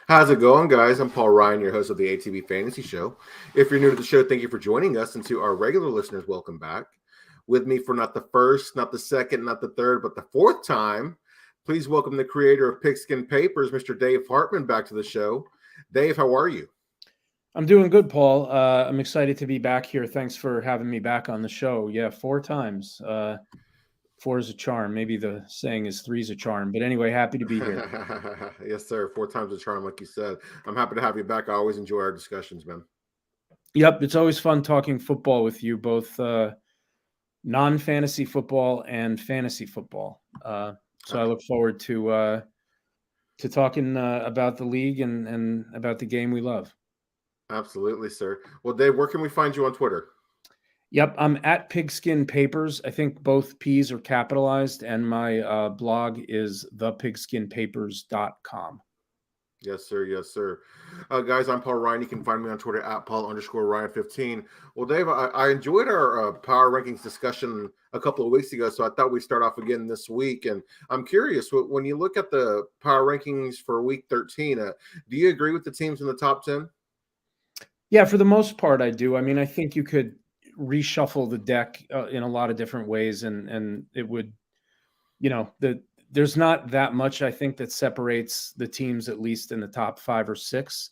How's it going, guys? I'm Paul Ryan, your host of the ATV Fantasy Show. If you're new to the show, thank you for joining us. And to our regular listeners, welcome back. With me for not the first, not the second, not the third, but the fourth time, please welcome the creator of PigSkin Papers, Mr. Dave Hartman, back to the show. Dave, how are you? I'm doing good, Paul. I'm excited to be back here. Thanks for having me back on the show. Yeah, four times. Four is a charm. Maybe the saying is three's a charm. But anyway, happy to be here. Yes, sir. Four times a charm, like you said. I'm happy to have you back. I always enjoy our discussions, man. Yep, it's always fun talking football with you, both non-fantasy football and fantasy football. So I look forward to talking about the league and about the game we love. Absolutely, sir. Well, Dave, where can we find you on Twitter? Yep, I'm at Pigskin Papers. I think both P's are capitalized, and my blog is thepigskinpapers.com. Yes, sir. Yes, sir. Guys, I'm Paul Ryan. You can find me on Twitter at Paul_Ryan15. Well, Dave, I enjoyed our power rankings discussion a couple of weeks ago, so I thought we'd start off again this week. And I'm curious, when you look at the power rankings for week 13, do you agree with the teams in the top 10? Yeah, for the most part, I do. I mean, I think you could reshuffle the deck in a lot of different ways, and it would, there's not that much I think that separates the teams at least in the top 5 or 6.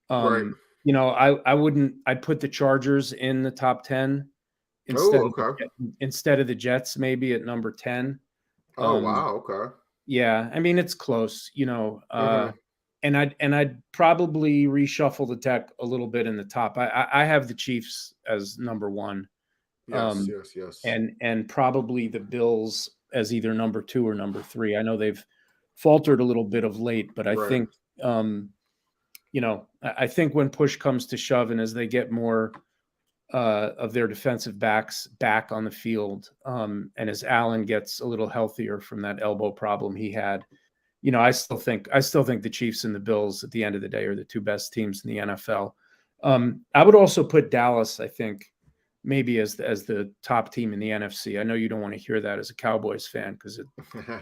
Right. I wouldn't. I'd put the Chargers in the top 10 Oh, okay. instead of the Jets, maybe at number 10. Oh, wow. Okay. Yeah, I mean it's close, Mm-hmm. and I'd probably reshuffle the deck a little bit in the top. I have the Chiefs as number 1, Yes, yes, yes. and probably the Bills as either number 2 or number 3. I know they've faltered a little bit of late, but I Right. think I think when push comes to shove, and as they get more of their defensive backs back on the field, and as Allen gets a little healthier from that elbow problem he had, I still think the Chiefs and the Bills at the end of the day are the two best teams in the NFL. I would also put Dallas, I think, maybe as the top team in the NFC. I know you don't want to hear that as a Cowboys fan because you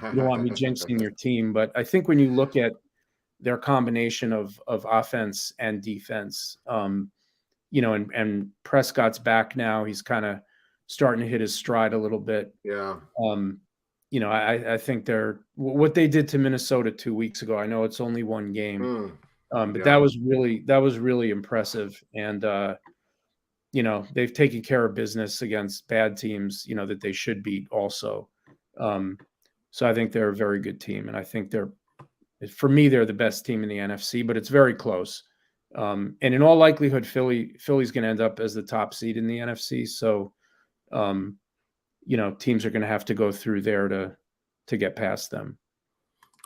don't want me jinxing your team, but I think when you look at their combination of offense and defense, and Prescott's back now, he's kind of starting to hit his stride a little bit. Yeah. I think what they did to Minnesota 2 weeks ago. I know it's only one game, but Yeah. that was really impressive. And they've taken care of business against bad teams, that they should beat also. So I think they're a very good team, and I think for me, they're the best team in the NFC. But it's very close. And in all likelihood, Philly's going to end up as the top seed in the NFC. So. Teams are going to have to go through there to get past them.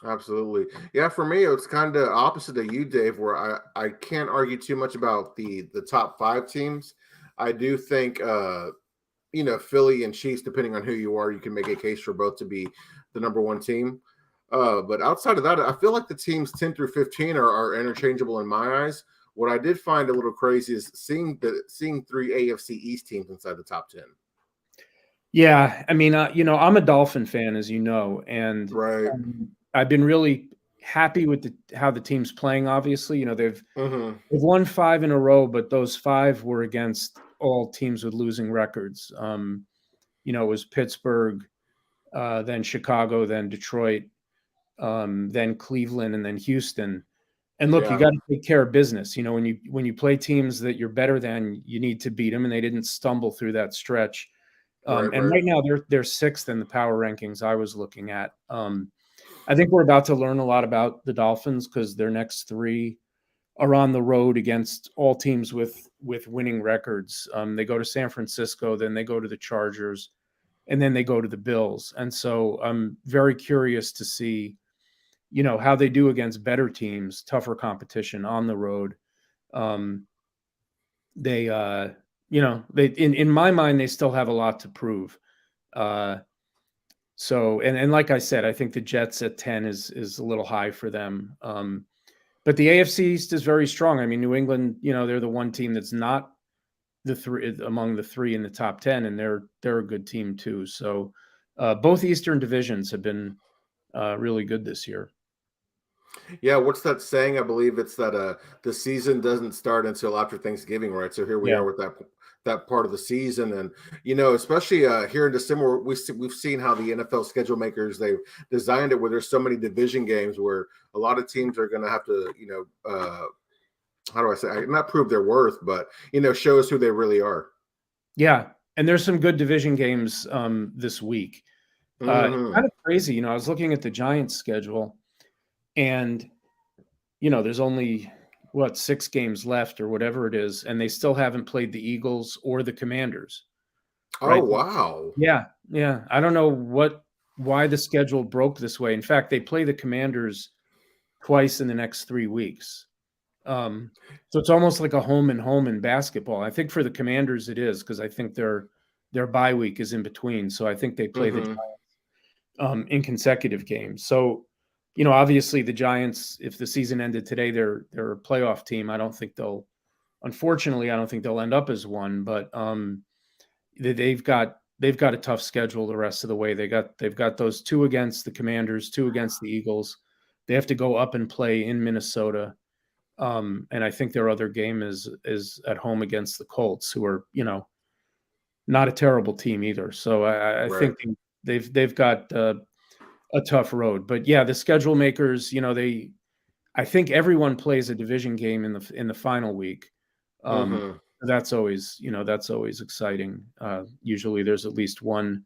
Absolutely. Yeah, for me, it's kind of opposite of you, Dave, where I can't argue too much about the top 5 teams. I do think, Philly and Chiefs, depending on who you are, you can make a case for both to be the number 1 team. But outside of that, I feel like the teams 10 through 15 are interchangeable in my eyes. What I did find a little crazy is seeing 3 AFC East teams inside the top 10. Yeah, I mean, I'm a Dolphin fan, as you know, and Right. I've been really happy with how the team's playing. Obviously, they've won 5 in a row, but those 5 were against all teams with losing records. It was Pittsburgh, then Chicago, then Detroit, then Cleveland, and then Houston. And look, you got to take care of business. When you play teams that you're better than, you need to beat them, and they didn't stumble through that stretch. And right now they're 6th in the power rankings I was looking at. I think we're about to learn a lot about the Dolphins because their next 3 are on the road against all teams with winning records. They go to San Francisco, then they go to the Chargers, and then they go to the Bills. And so I'm very curious to see, how they do against better teams, tougher competition on the road. They in my mind, they still have a lot to prove. So like I said, I think the Jets at 10 is a little high for them. But the AFC East is very strong. I mean, New England, they're the one team that's not among the 3 in the top 10, and they're a good team too. So both Eastern divisions have been really good this year. Yeah, what's that saying? I believe it's that the season doesn't start until after Thanksgiving, right? So here we Yeah. are with that part of the season, and especially here in December, we've seen how the NFL schedule makers they've designed it where there's so many division games where a lot of teams are going to have to how do I say not prove their worth, but show us who they really are. Yeah, and there's some good division games this week. Kind Hmm. of crazy, I was looking at the Giants schedule, and there's only what 6 games left or whatever it is, and they still haven't played the Eagles or the Commanders, Oh right? wow. Yeah, yeah. I don't know why the schedule broke this way. In fact, they play the Commanders twice in the next 3 weeks. So it's almost like a home and home in basketball. I think for the Commanders it is because I think their bye week is in between. So I think they play the Hmm. in consecutive games. So, obviously the Giants, if the season ended today, they're a playoff team. Unfortunately, I don't think they'll end up as one, but they've got a tough schedule the rest of the way. They've got those two against the Commanders, two against the Eagles. They have to go up and play in Minnesota. And I think their other game is at home against the Colts, who are, not a terrible team either. So I Right. think they've got a tough road. But yeah, the schedule makers, I think everyone plays a division game in the final week. Um, Hmm. that's always exciting. Usually there's at least one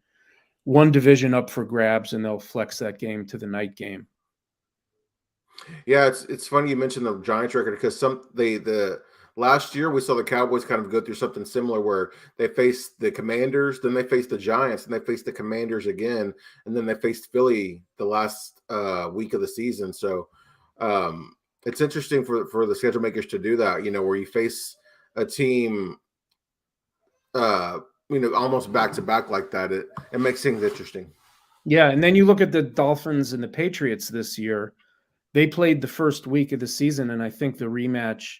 division up for grabs, and they'll flex that game to the night game. Yeah, it's funny you mentioned the Giants record because the last year we saw the Cowboys kind of go through something similar where they faced the Commanders, then they faced the Giants, and they faced the Commanders again, and then they faced Philly the last week of the season. So it's interesting for the schedule makers to do that, where you face a team almost back to back like that. It makes things interesting. Yeah, and then you look at the Dolphins and the Patriots this year. They played the first week of the season, and I think the rematch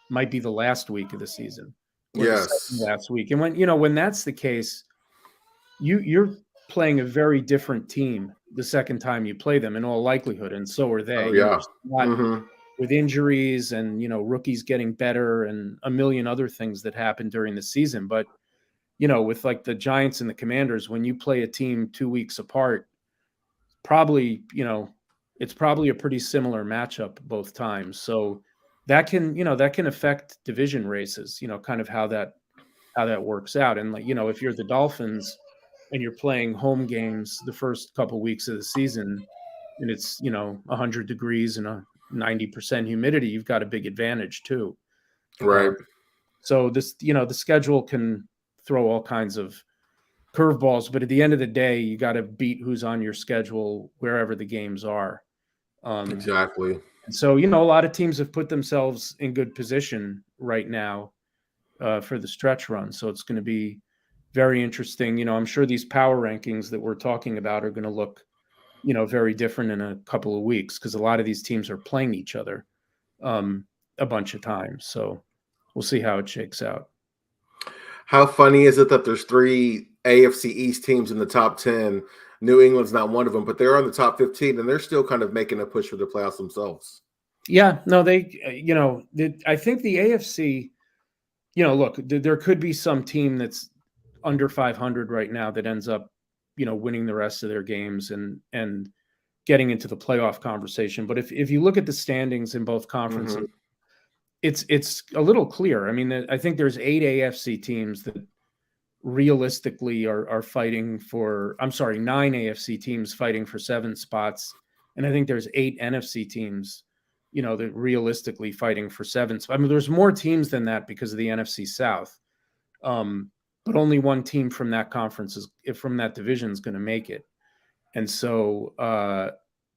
might be the last week of the season or the second Yes. last week. And when that's the case, you're playing a very different team the second time you play them in all likelihood, and so are they. Oh yeah. There's a lot Hmm. with injuries and rookies getting better and a million other things that happen during the season. But with like the Giants and the Commanders, when you play a team 2 weeks apart, probably it's probably a pretty similar matchup both times. So that can affect division races. Kind of how that works out. And like if you're the Dolphins and you're playing home games the first couple weeks of the season, and it's 100 degrees and a 90% humidity, you've got a big advantage too. Right. Um, so this the schedule can throw all kinds of curveballs, but at the end of the day, you got to beat who's on your schedule wherever the games are. Um, Exactly. and so, a lot of teams have put themselves in good position right now for the stretch run. So it's going to be very interesting. I'm sure these power rankings that we're talking about are going to look, very different in a couple of weeks because a lot of these teams are playing each other um, a bunch of times. So we'll see how it shakes out. How funny is it that there's three AFC East teams in the top 10? New England's not one of them, but they're on the top 15 and they're still kind of making a push for the playoffs themselves. Yeah, no, I think the AFC, look, there could be some team that's under 500 right now that ends up, winning the rest of their games and getting into the playoff conversation. But if you look at the standings in both conferences, Hmm. it's a little clear. I mean, I think there's 8 AFC teams that realistically are fighting for. I'm sorry, 9 AFC teams fighting for 7 spots, and I think there's 8 NFC teams, that realistically fighting for 7 spots. I mean, there's more teams than that because of the NFC South. But only one team from that conference from that division is going to make it. And so,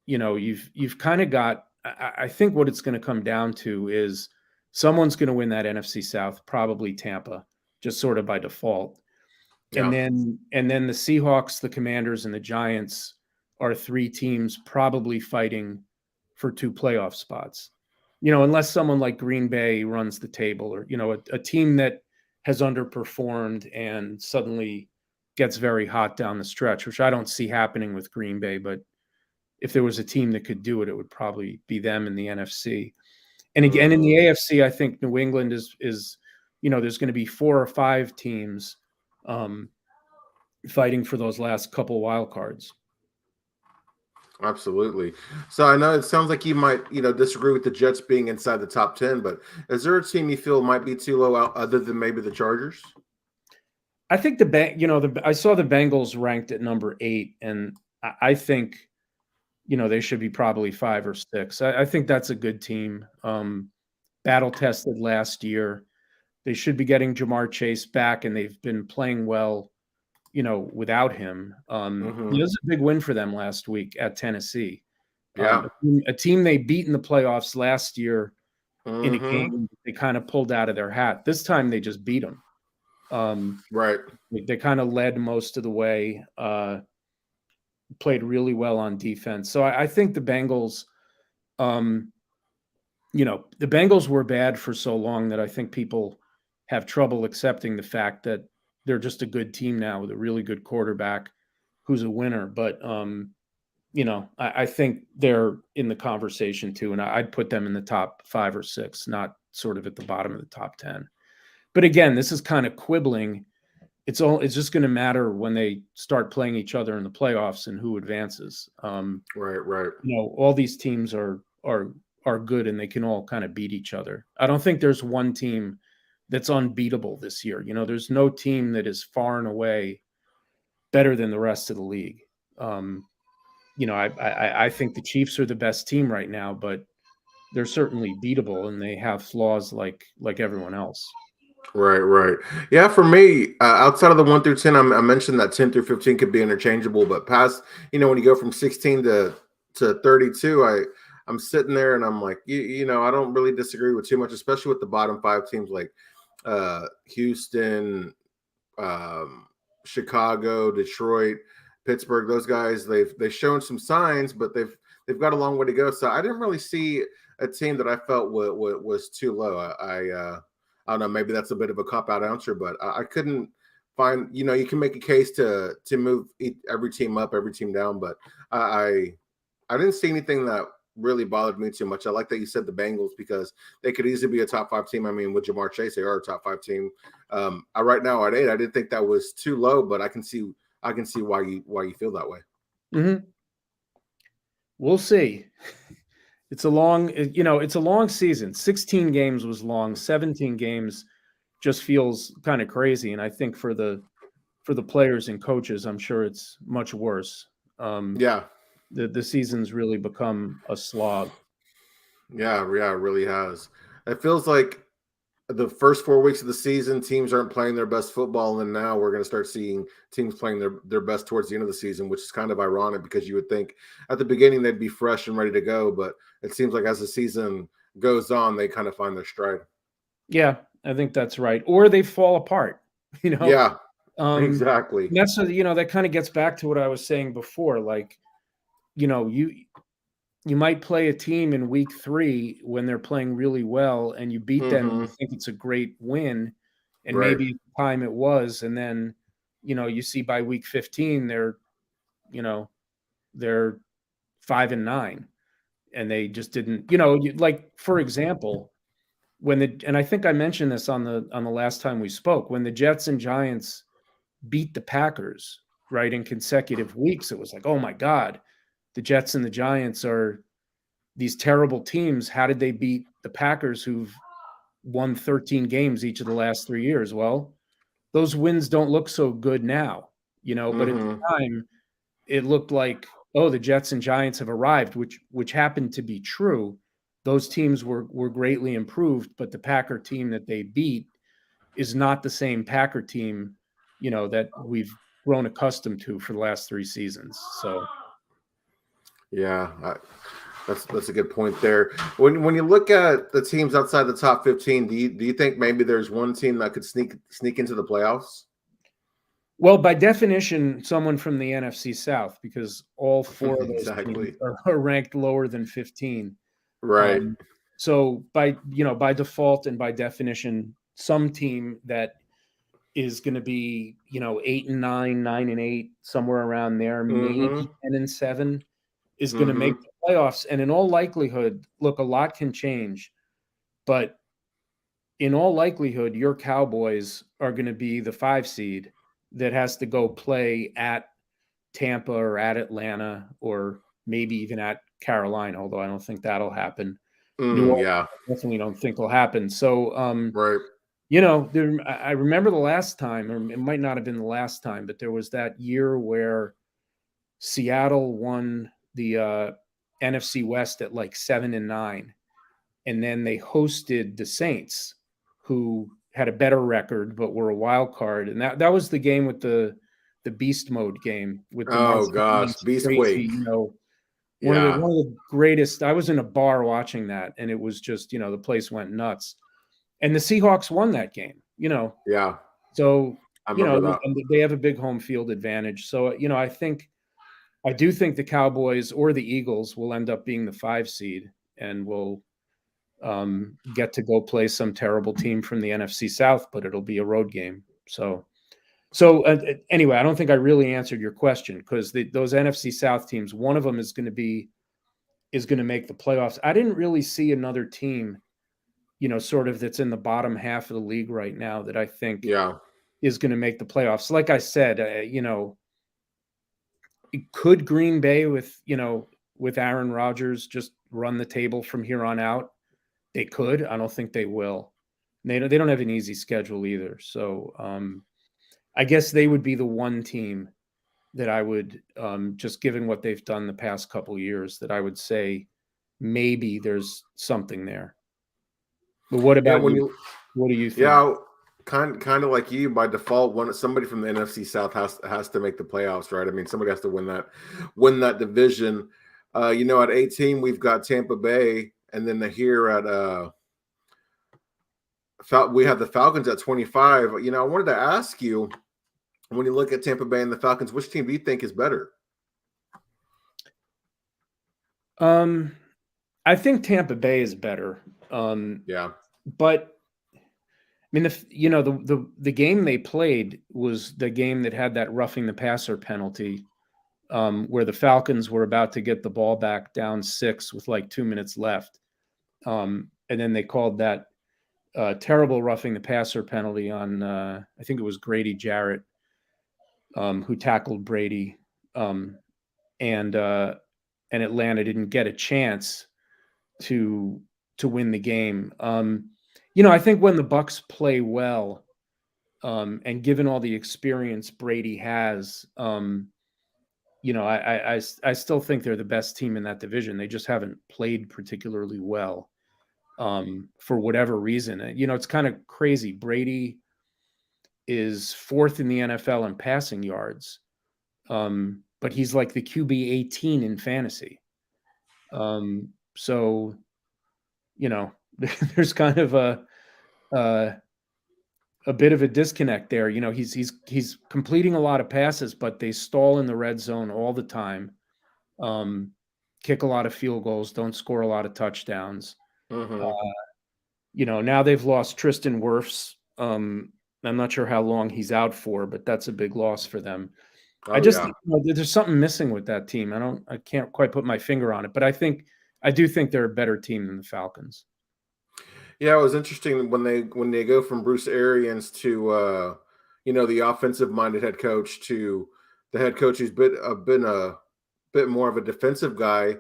you've kind of got. I think what it's going to come down to is someone's going to win that NFC South, probably Tampa, just sort of by default. And Yeah. then the Seahawks, the Commanders, and the Giants are 3 teams probably fighting for 2 playoff spots. Unless someone like Green Bay runs the table, or a team that has underperformed and suddenly gets very hot down the stretch, which I don't see happening with Green Bay. But if there was a team that could do it, it would probably be them in the NFC. And again, in Mm-hmm. the AFC, I think New England is there's going to be 4 or 5 teams fighting for those last couple wild cards. Absolutely. So I know it sounds like you might, disagree with the Jets being inside the top 10, but is there a team you feel might be too low out other than maybe the Chargers? I think I saw the Bengals ranked at number 8, and I think, they should be probably 5 or 6. I think that's a good team. Battle tested last year. They should be getting Jamar Chase back, and they've been playing well, without him. Mm-hmm. It was a big win for them last week at Tennessee. Yeah. A team they beat in the playoffs last year in a Mm-hmm. game they kind of pulled out of their hat. This time they just beat them. Right. They kind of led most of the way, played really well on defense. So I think the Bengals, the Bengals were bad for so long that I think people have trouble accepting the fact that they're just a good team now with a really good quarterback who's a winner. But, I think they're in the conversation too. And I'd put them in the top 5 or 6, not sort of at the bottom of the top 10. But again, this is kind of quibbling. It's just going to matter when they start playing each other in the playoffs and who advances. Right. All these teams are good and they can all kind of beat each other. I don't think there's one team that's unbeatable this year. There's no team that is far and away better than the rest of the league. I think the Chiefs are the best team right now, but they're certainly beatable and they have flaws like everyone else. Right. Yeah, for me, outside of the 1 through 10, I mentioned that 10 through 15 could be interchangeable, but past, when you go from 16 to 32, I'm sitting there and I'm like, I don't really disagree with too much, especially with the bottom 5 teams like Houston, Chicago, Detroit, Pittsburgh. Those guys, they've shown some signs, but they've got a long way to go. So I didn't really see a team that I felt was too low. I don't know, maybe that's a bit of a cop-out answer, but I couldn't find, you can make a case to move every team up, every team down, but I didn't see anything that really bothered me too much. I like that you said the Bengals because they could easily be a top 5 team. I mean, with Jamar Chase, they are a top 5 team. Right now at 8, I didn't think that was too low, but I can see why you feel that way. Mm-hmm. We'll see. It's a long season. 16 games was long. 17 games just feels kind of crazy. And I think for the players and coaches, I'm sure it's much worse. Yeah. The season's really become a slog. Yeah, it really has. It feels like the first 4 weeks of the season, teams aren't playing their best football, and now we're going to start seeing teams playing their best towards the end of the season, which is kind of ironic because you would think at the beginning they'd be fresh and ready to go, but it seems like as the season goes on, they kind of find their stride. Yeah, I think that's right. Or they fall apart, Yeah, exactly. That's that kind of gets back to what I was saying before. Like, you might play a team in week 3 when they're playing really well and you beat them and you think it's a great win. And Right. maybe at the time it was. And then, you see by week 15, they're 5-9 and they just didn't, like, for example, and I think I mentioned this on the last time we spoke, when the Jets and Giants beat the Packers, right, in consecutive weeks, it was like, oh my God, the Jets and the Giants are these terrible teams. How did they beat the Packers who've won 13 games each of the last 3 years? Well, those wins don't look so good now, but at the time it looked like, oh, the Jets and Giants have arrived, which happened to be true. Those teams were greatly improved, but the Packer team that they beat is not the same Packer team, that we've grown accustomed to for the last 3 seasons. So, yeah, that's a good point there. When you look at the teams outside the top 15, do you think maybe there's one team that could sneak into the playoffs? Well, by definition, someone from the NFC South, because all 4 of those Exactly. teams are ranked lower than 15. Right. So by default and by definition, some team that is going to be 8-9, 9-8, somewhere around there, maybe 10-7, is going to make the playoffs. And in all likelihood, look, a lot can change, but in all likelihood, your Cowboys are going to be the 5 seed that has to go play at Tampa or at Atlanta or maybe even at Carolina, although I don't think that'll happen. New Orleans, Yeah. I definitely don't think will happen. So, Right. I remember the last time, or it might not have been the last time, but there was that year where Seattle won the NFC West at like 7-9, and then they hosted the Saints, who had a better record but were a wild card, and that was the game with the beast mode game with the Oh Marcellus gosh, Lynch crazy, Beastquake. one of Yeah. the greatest. I was in a bar watching that, and it was just the place went nuts, and the Seahawks won that game. Yeah. So I remember that. and they have a big home field advantage. So I do think the Cowboys or the Eagles will end up being the 5 seed and will get to go play some terrible team from the NFC South, but it'll be a road game. So anyway, I don't think I really answered your question, because those NFC South teams, one of them is going to make the playoffs. I didn't really see another team, sort of that's in the bottom half of the league right now that I think is going to make the playoffs. Like I said, could Green Bay with Aaron Rodgers just run the table from here on out? They could. I don't think they will. They don't have an easy schedule either. So I guess they would be the one team that I would, just given what they've done the past couple of years, that I would say maybe there's something there. But what about you? What do you think? Yeah, kind of like you. By default, somebody from the NFC South has to make the playoffs, right? I mean, somebody has to win that division. At 18 we've got Tampa Bay, and then here at we have the Falcons at 25. I wanted to ask you, when you look at Tampa Bay and the Falcons, which team do you think is better? I think Tampa Bay is better. Yeah. But I mean, the game they played was the game that had that roughing the passer penalty, where the Falcons were about to get the ball back down 6 with like 2 minutes left, and then they called that terrible roughing the passer penalty on I think it was Grady Jarrett, who tackled Brady, and Atlanta didn't get a chance to win the game. I think when the Bucs play well, and given all the experience Brady has, I still think they're the best team in that division. They just haven't played particularly well, for whatever reason. It's kind of crazy. Brady is 4th in the NFL in passing yards, but he's like the QB 18 in fantasy. So, there's kind of a bit of a disconnect there. He's completing a lot of passes, but they stall in the red zone all the time. Kick a lot of field goals, don't score a lot of touchdowns. Now they've lost Tristan Wirfs. I'm not sure how long he's out for, but that's a big loss for them. There's something missing with that team. I can't quite put my finger on it, but I do think they're a better team than the Falcons. Yeah, it was interesting when they go from Bruce Arians to the offensive minded head coach to the head coach who's been a bit more of a defensive guy.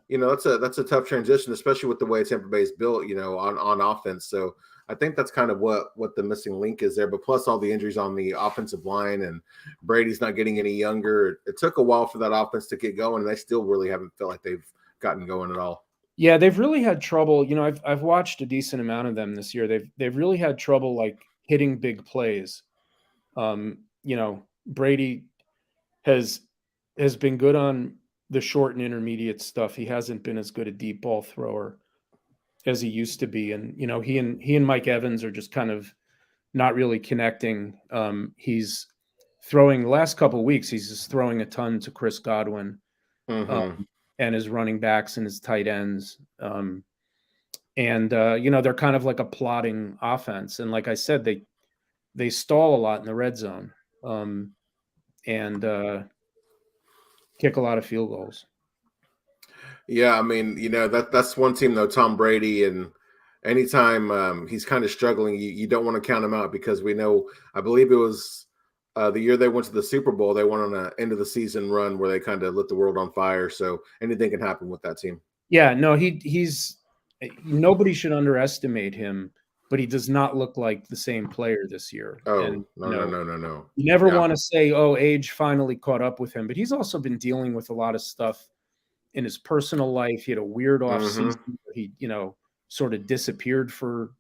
That's a tough transition, especially with the way Tampa Bay is built, on offense. So I think that's kind of what the missing link is there. But plus all the injuries on the offensive line, and Brady's not getting any younger. It took a while for that offense to get going, and they still really haven't felt like they've gotten going at all. Yeah, they've really had trouble. I've watched a decent amount of them this year. They've really had trouble like hitting big plays. Brady has been good on the short and intermediate stuff. He hasn't been as good a deep ball thrower as he used to be. And he and Mike Evans are just kind of not really connecting. He's throwing the last couple of weeks. He's just throwing a ton to Chris Godwin. And his running backs and his tight ends. They're kind of like a plodding offense. And like I said, they stall a lot in the red zone, and kick a lot of field goals. Yeah, I mean, that's one team though, Tom Brady, and anytime he's kind of struggling, you don't want to count him out because we know, I believe it was the year they went to the Super Bowl, they went on an end of the season run where they kind of lit the world on fire. So anything can happen with that team. Yeah, no, he's nobody should underestimate him, but he does not look like the same player this year. Oh, And no, no, no, no, no. you never Yeah. want to say, "Oh, age finally caught up with him," but he's also been dealing with a lot of stuff in his personal life. He had a weird off Mm-hmm. season where he, sort of disappeared for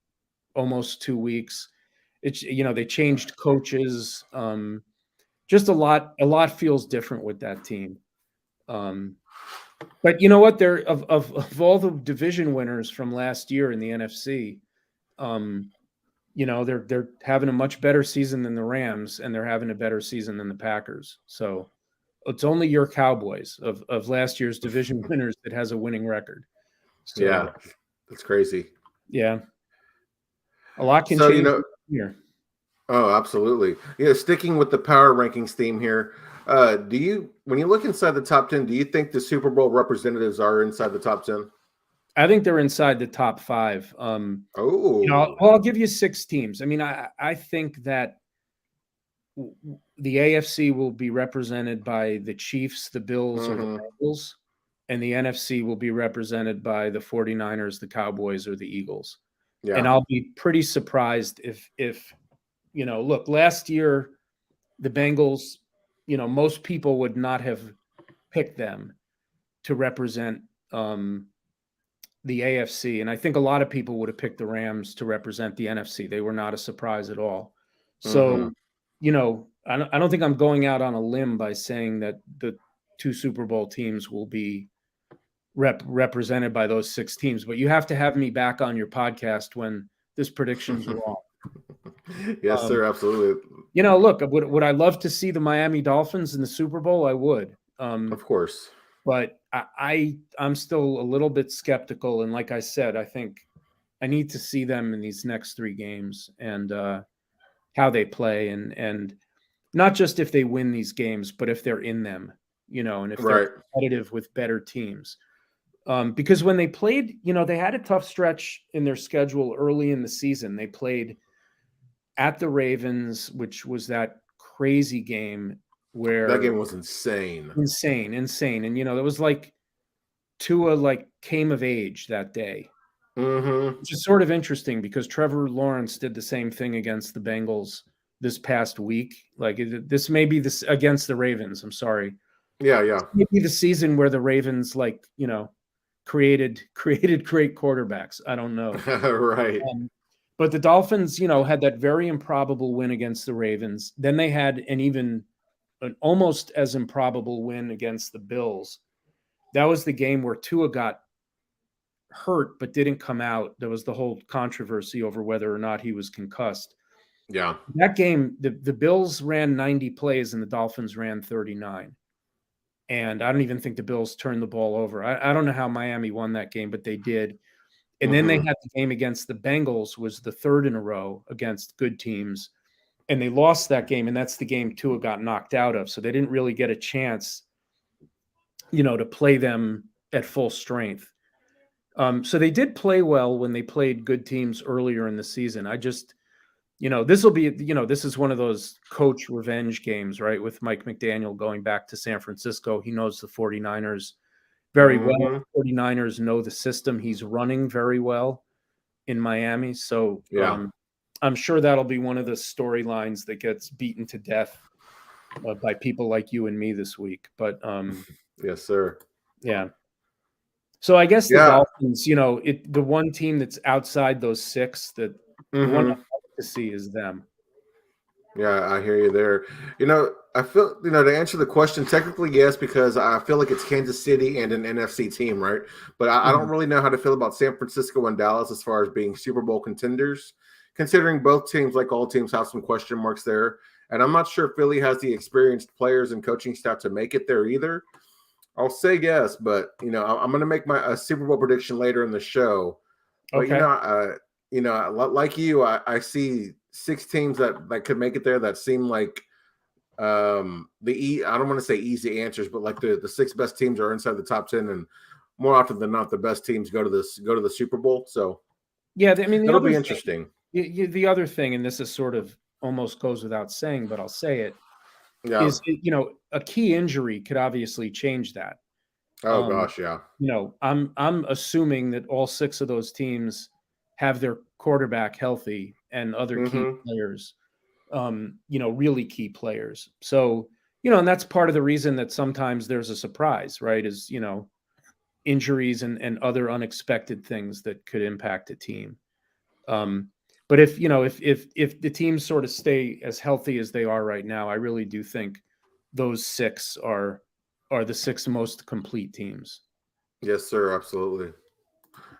almost 2 weeks. It's they changed coaches. Just a lot feels different with that team. But you know what? They're of all the division winners from last year in the NFC, they're having a much better season than the Rams, and they're having a better season than the Packers. So it's only your Cowboys of last year's division winners that has a winning record. So Yeah, that's crazy. yeah, a lot can So, change here. oh, absolutely. Yeah, sticking with the power rankings theme here, when you look inside the top 10, do you think the Super Bowl representatives are inside the top 10? I think they're inside the top five. Oh, I'll give you 6 teams. I mean, I think that the AFC will be represented by the Chiefs, the Bills, or the mm-hmm. Bengals, and the NFC will be represented by the 49ers, the Cowboys, or the Eagles. And Yeah, I'll be pretty surprised if look, last year the Bengals, most people would not have picked them to represent the AFC, and I think a lot of people would have picked the Rams to represent the NFC. They were not a surprise at all. mm-hmm. So, I don't think I'm going out on a limb by saying that the 2 Super Bowl teams will be represented by those 6 teams, but you have to have me back on your podcast when this prediction's wrong. Yes, sir, absolutely. Look, would I love to see the Miami Dolphins in the Super Bowl? I would. Of course. But I'm still a little bit skeptical, and like I said, I think I need to see them in these next 3 games and how they play, and not just if they win these games, but if they're in them, and if they're competitive with better teams. Because when they played, they had a tough stretch in their schedule early in the season. They played at the Ravens, which was that crazy game where that game was insane. And it was like Tua came of age that day, which is sort of interesting because Trevor Lawrence did the same thing against the Bengals this past week. This may be this against the Ravens. I'm sorry. Yeah. Maybe the season where the Ravens created great quarterbacks. I don't know. Right. But the Dolphins, had that very improbable win against the Ravens. Then they had an almost as improbable win against the Bills. That was the game where Tua got hurt but didn't come out. There was the whole controversy over whether or not he was concussed. Yeah. That game, the Bills ran 90 plays and the Dolphins ran 39. And I don't even think the Bills turned the ball over. I don't know how Miami won that game, but they did. And then they had the game against the Bengals, was the 3rd in a row against good teams. And they lost that game, and that's the game Tua got knocked out of. So they didn't really get a chance, to play them at full strength. So they did play well when they played good teams earlier in the season. I just, this will be, this is one of those coach revenge games, right? With Mike McDaniel going back to San Francisco. He knows the 49ers very well. 49ers know the system he's running very well in Miami. So I'm sure that'll be one of the storylines that gets beaten to death by people like you and me this week. But yes, sir. Yeah. So I guess the Dolphins, the one team that's outside those 6 that the one I'd like to see is them. Yeah, I hear you there. I feel, to answer the question, technically, yes, because I feel like it's Kansas City and an NFC team, right? But I don't really know how to feel about San Francisco and Dallas as far as being Super Bowl contenders, considering both teams, like all teams, have some question marks there. And I'm not sure Philly has the experienced players and coaching staff to make it there either. I'll say yes, but, I'm going to make my Super Bowl prediction later in the show. But, Okay. Like you, I see 6 teams that could make it there that seem like I don't want to say easy answers, but like the 6 best teams are inside the top 10, and more often than not, the best teams go to the Super Bowl. So yeah, I mean, that'll be interesting. the other thing, and this is sort of almost goes without saying, but I'll say it, Yeah. is, you know, a key injury could obviously change that. Oh gosh, yeah. You know, I'm assuming that all 6 of those teams have their quarterback healthy and other key Mm-hmm. players, you know, really key players. So, you know, and that's part of the reason that sometimes there's a surprise, right? Is, you know, injuries and other unexpected things that could impact a team. Um, but if, you know, if the teams sort of stay as healthy as they are right now, I really do think those 6 are the 6 most complete teams. Yes, sir. Absolutely.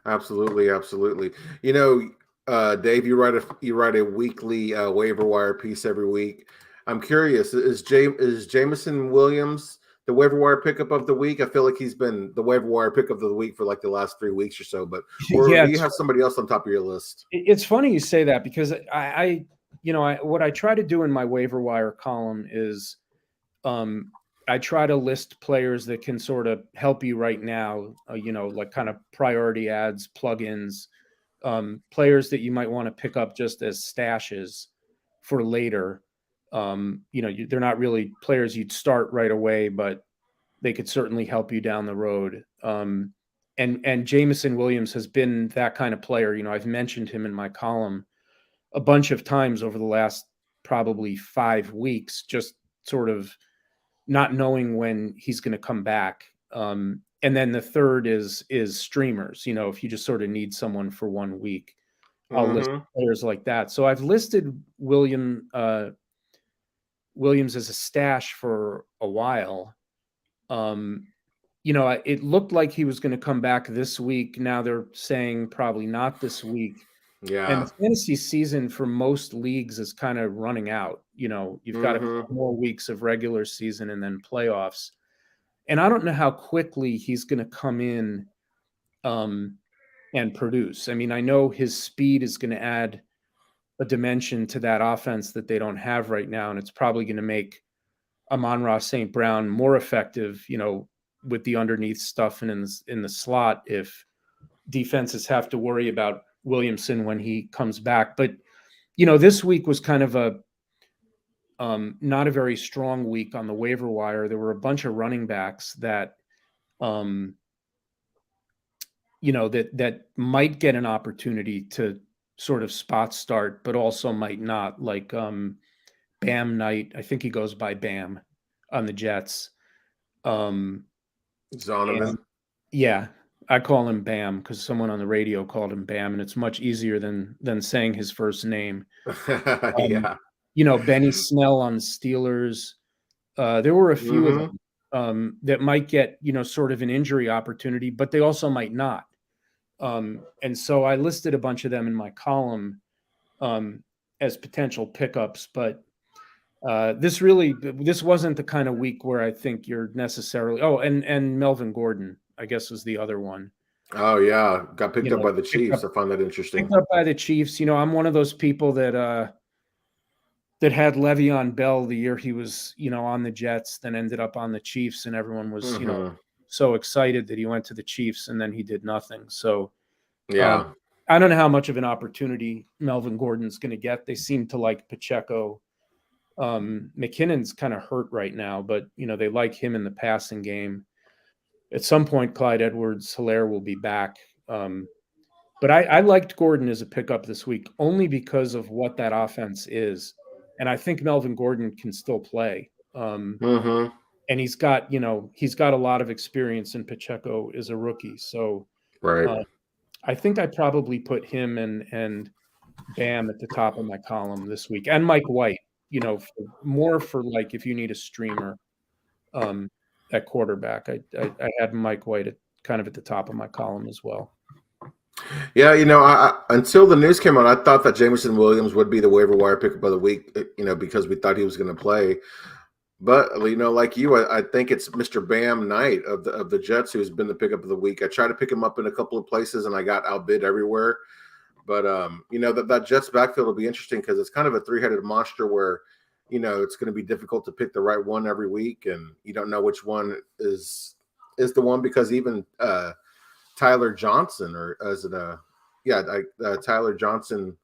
Absolutely, absolutely. You know, Dave, you write a weekly waiver wire piece every week. I'm curious, is Jameson Williams the waiver wire pickup of the week? I feel like he's been the waiver wire pickup of the week for like the last 3 weeks or so. But or Yeah, do you have somebody else on top of your list? it's funny you say that because you know, what I try to do in my waiver wire column is, um, I try to list players that can sort of help you right now, you know, like kind of priority ads, plugins, players that you might want to pick up just as stashes for later. You know, they're not really players you'd start right away, but they could certainly help you down the road. And Jameson Williams has been that kind of player. You know, I've mentioned him in my column a bunch of times over the last probably 5 weeks, just sort of not knowing when he's going to come back. And then the third is streamers. You know, if you just sort of need someone for 1 week, I'll list Mm-hmm. players like that. So I've listed Williams as a stash for a while. Um, you know, it looked like he was going to come back this week. Now they're saying probably not this week. And Yeah. the fantasy season for most leagues is kind of running out. You know, you've got a Mm-hmm. couple more weeks of regular season and then playoffs. And I don't know how quickly he's going to come in, um, and produce. I mean, I know his speed is going to add a dimension to that offense that they don't have right now, and it's probably going to make Amon-Ra St. Brown more effective, you know, with the underneath stuff and in the slot if defenses have to worry about Williamson when he comes back. But, you know, this week was kind of a not a very strong week on the waiver wire. There were a bunch of running backs that, um, you know, that might get an opportunity to sort of spot start, but also might not. Like Bam Knight, I think he goes by Bam on the Jets. Um, and Zonovan. yeah, I call him Bam because someone on the radio called him Bam, and it's much easier than saying his first name. Um, Yeah. you know, Benny Snell on the Steelers. There were a few of Mm-hmm. them that might get, you know, sort of an injury opportunity, but they also might not. And so I listed a bunch of them in my column um, as potential pickups, but this wasn't the kind of week where I think you're necessarily. Oh, and Melvin Gordon, I guess, was the other one. Oh yeah. Got picked You up know, by the Chiefs. I found that picked interesting. up by the Chiefs. You know, I'm one of those people that had Le'Veon Bell the year he was, you know, on the Jets, then ended up on the Chiefs, and everyone was, you know, Mm-hmm. so excited that he went to the Chiefs, and then he did nothing. So um, Yeah. I don't know how much of an opportunity Melvin Gordon's going to get. They seem to like Pacheco. McKinnon's kind of hurt right now, but you know they like him in the passing game. At some point, Clyde Edwards-Helaire will be back. But I liked Gordon as a pickup this week only because of what that offense is, and I think Melvin Gordon can still play. Mm-hmm. And he's got a lot of experience, and Pacheco is a rookie, so Right. uh, I think I probably put him and Bam at the top of my column this week, and Mike White. You know, more for like if you need a streamer um, at quarterback. I had Mike White kind of at the top of my column as well. Yeah, you know, until the news came out, I thought that Jameson Williams would be the waiver wire pickup of the week, you know, because we thought he was going to play. But you know, like you, I think it's Mr. Bam Knight of the Jets who's been the pickup of the week. I tried to pick him up in a couple of places, and I got outbid everywhere. But you know, that Jets backfield will be interesting because it's kind of a three-headed monster where, you know, it's going to be difficult to pick the right one every week, and you don't know which one is the one because even Tyler Johnson, or is it Tyler Johnson.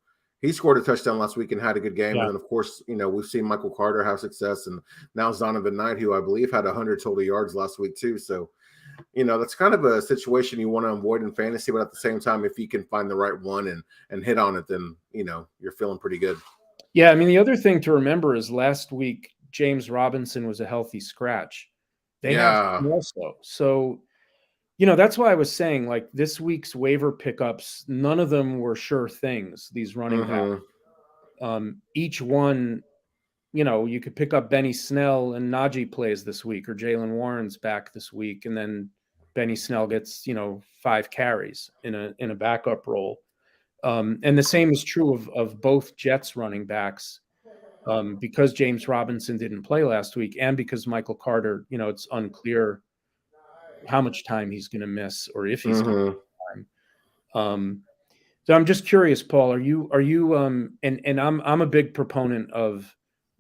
He scored a touchdown last week and had a good game. Yeah. And then, of course, we've seen Michael Carter have success, and now Zonovan Knight, who I believe had 100 total yards last week too. So, that's kind of a situation you want to avoid in fantasy, but at the same time, if you can find the right one and hit on it, then you're feeling pretty good. Yeah, I mean, the other thing to remember is last week James Robinson was a healthy scratch. They have him also. So, that's why I was saying, like, this week's waiver pickups, none of them were sure things, these running backs. Each one, you could pick up Benny Snell and Najee plays this week, or Jaylen Warren's back this week, and then Benny Snell gets, 5 carries in a backup role. And the same is true of both Jets running backs, because James Robinson didn't play last week, and because Michael Carter, it's unclear how much time he's going to miss, or if he's going to miss time. So I'm just curious, Paul, are you and I'm a big proponent of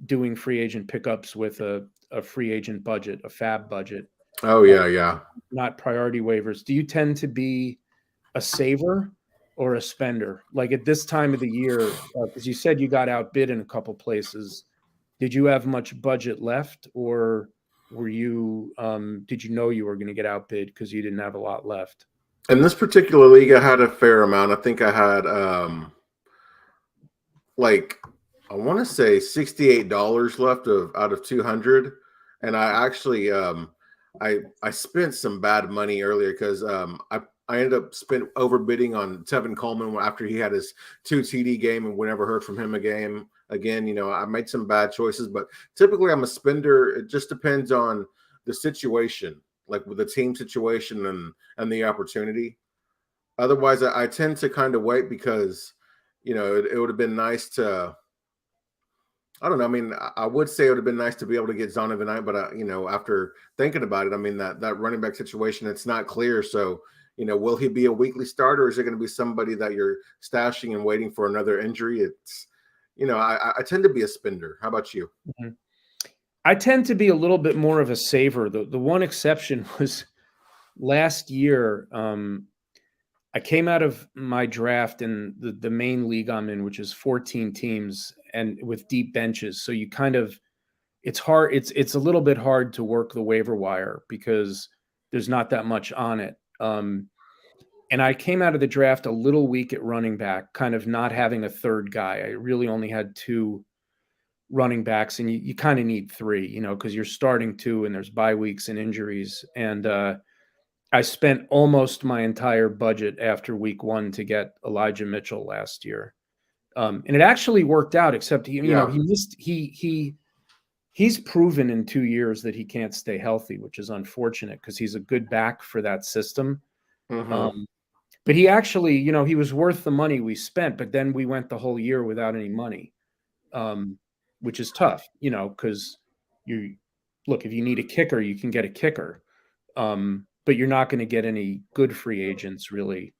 doing free agent pickups with a free agent budget, a fab budget. Oh yeah. Not priority waivers. Do you tend to be a saver or a spender? Like at this time of the year, because you said you got outbid in a couple places, did you have much budget left, or were you did you know you were going to get outbid because you didn't have a lot left? In this particular league, I had a fair amount. I think I had I want to say $68 left out of 200, and I actually I spent some bad money earlier because I ended up overbidding on Tevin Coleman after he had his 2 TD game, and we never heard from him again. I made some bad choices, but typically I'm a spender. It just depends on the situation, like with the team situation and the opportunity. Otherwise, I tend to kind of wait because, it would have been nice to, I don't know. I mean, I would say it would have been nice to be able to get Zonovan Knight, but after thinking about it, I mean that running back situation, it's not clear. So, will he be a weekly starter, or is it going to be somebody that you're stashing and waiting for another injury? It's, I tend to be a spender. How about you? Mm-hmm. I tend to be a little bit more of a saver. The one exception was last year. I came out of my draft in the main league I'm in, which is 14 teams and with deep benches. So you kind of, it's hard. It's a little bit hard to work the waiver wire because there's not that much on it. And I came out of the draft a little weak at running back, kind of not having a third guy. I really only had 2 running backs, and you kind of need 3, because you're starting 2 and there's bye weeks and injuries. And I spent almost my entire budget after week 1 to get Elijah Mitchell last year. And it actually worked out, except he missed, he's proven in 2 years that he can't stay healthy, which is unfortunate because he's a good back for that system. But he actually, he was worth the money we spent, but then we went the whole year without any money, which is tough, because if you need a kicker, you can get a kicker. But you're not going to get any good free agents really,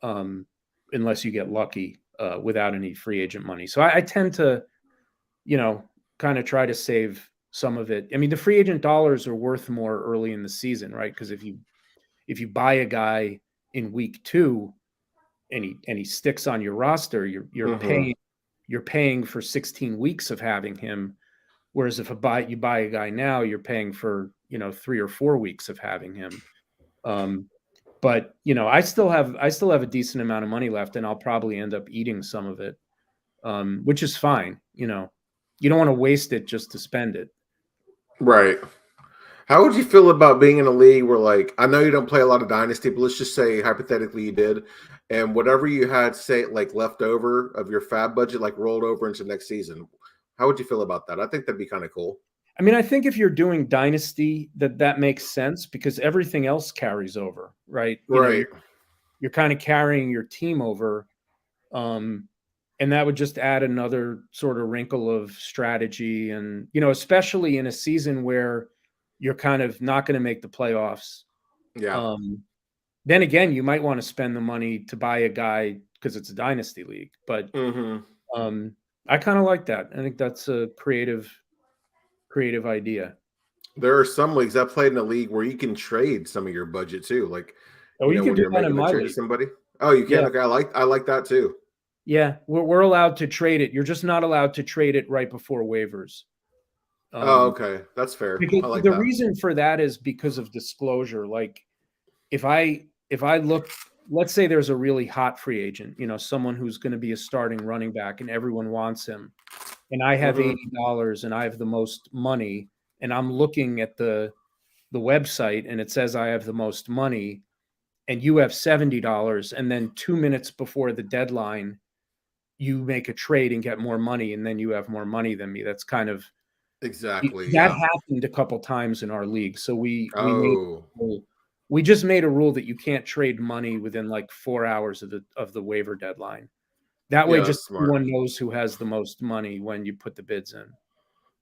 unless you get lucky without any free agent money. So I tend to, kind of try to save some of it. I mean, the free agent dollars are worth more early in the season, right? Because if you buy a guy in week 2 and he sticks on your roster, you're paying for 16 weeks of having him. Whereas if you buy a guy now, you're paying for 3 or 4 weeks of having him. But I still have a decent amount of money left, and I'll probably end up eating some of it, which is fine. You don't want to waste it just to spend it. Right. How would you feel about being in a league where, I know you don't play a lot of Dynasty, but let's just say hypothetically you did, and whatever you had, say, left over of your fab budget, rolled over into next season? How would you feel about that? I think that'd be kind of cool. I mean, I think if you're doing Dynasty, that makes sense because everything else carries over, right? Right. You're kind of carrying your team over, and that would just add another sort of wrinkle of strategy, and especially in a season where you're kind of not going to make the playoffs. Yeah. Then again, you might want to spend the money to buy a guy because it's a Dynasty league, but I kind of like that. I think that's a creative idea. There are some leagues I played in a league where you can trade some of your budget too. Oh, you can when do you're that in making a my trade to league. somebody. Oh, you can. Yeah. Okay, I like that too. Yeah, we're allowed to trade it. You're just not allowed to trade it right before waivers. Oh, Um, okay, that's fair. because I like the that. reason for that is because of disclosure. Like if I look, let's say there's a really hot free agent, someone who's going to be a starting running back and everyone wants him, and I have Mm-hmm. $80 and I have the most money, and I'm looking at the website and it says I have the most money, and you have $70, and then 2 minutes before the deadline, you make a trade and get more money, and then you have more money than me. That's kind of Exactly. that Yeah. happened a couple times in our league. So Oh, we just made a rule that you can't trade money within like 4 hours of the waiver deadline. That way, yeah, just that's smart. everyone knows who has the most money when you put the bids in.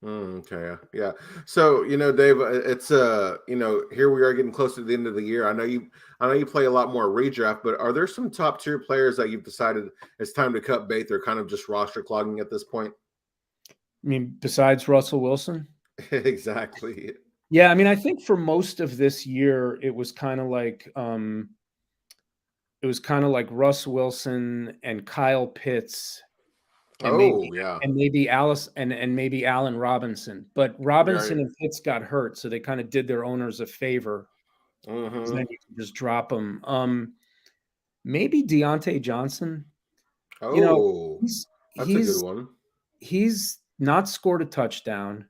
Okay, yeah. So Dave, it's here we are getting close to the end of the year. I know you play a lot more redraft, but are there some top tier players that you've decided it's time to cut bait? They're kind of just roster clogging at this point. I mean, besides Russell Wilson. Exactly. Yeah, I mean, I think for most of this year, it was kind of like Russ Wilson and Kyle Pitts and maybe Oh, yeah. and maybe Alice and maybe Allen Robinson. But Right. Robinson and Pitts got hurt, so they kind of did their owners a favor. Mm-hmm. Then you can just drop them. Maybe Deontay Johnson. You know, Oh, he's that's a good he's one. he's not scored a touchdown.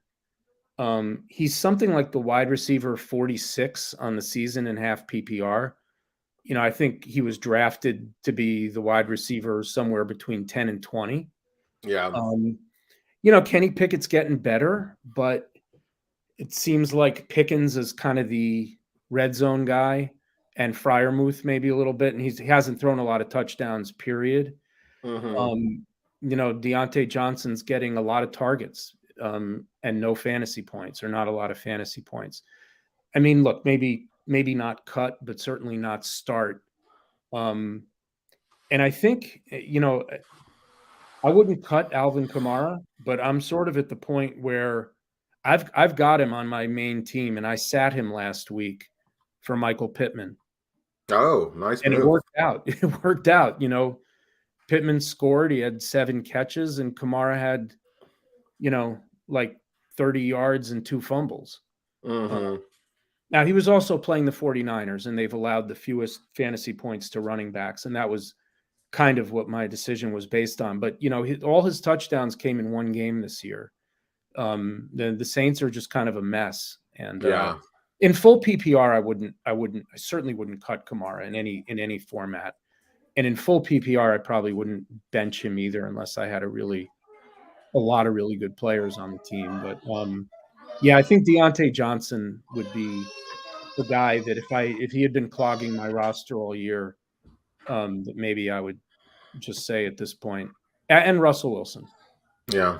He's something like the wide receiver 46 on the season in half PPR. I think he was drafted to be the wide receiver somewhere between 10 and 20. Yeah. Um, Kenny Pickett's getting better, but it seems like Pickens is kind of the red zone guy, and Freiermuth maybe a little bit, and he hasn't thrown a lot of touchdowns, period. Mm-hmm. Um, Deontay Johnson's getting a lot of targets, and no fantasy points, or not a lot of fantasy points. I mean, look, maybe not cut, but certainly not start. And I think, I wouldn't cut Alvin Kamara, but I'm sort of at the point where I've got him on my main team, and I sat him last week for Michael Pittman, Oh, nice and it move. worked out. It worked out. Pittman scored. He had 7 catches, and Kamara had, like 30 yards and 2 fumbles. Mm-hmm. Now, he was also playing the 49ers, and they've allowed the fewest fantasy points to running backs, and that was kind of what my decision was based on. But, all his touchdowns came in one game this year. The Saints are just kind of a mess. And Yeah. in full PPR, I certainly wouldn't cut Kamara in any format. And in full PPR, I probably wouldn't bench him either unless I had a lot of really good players on the team. But yeah, I think Deontay Johnson would be the guy that if he had been clogging my roster all year, that maybe I would just say at this point. And Russell Wilson. Yeah.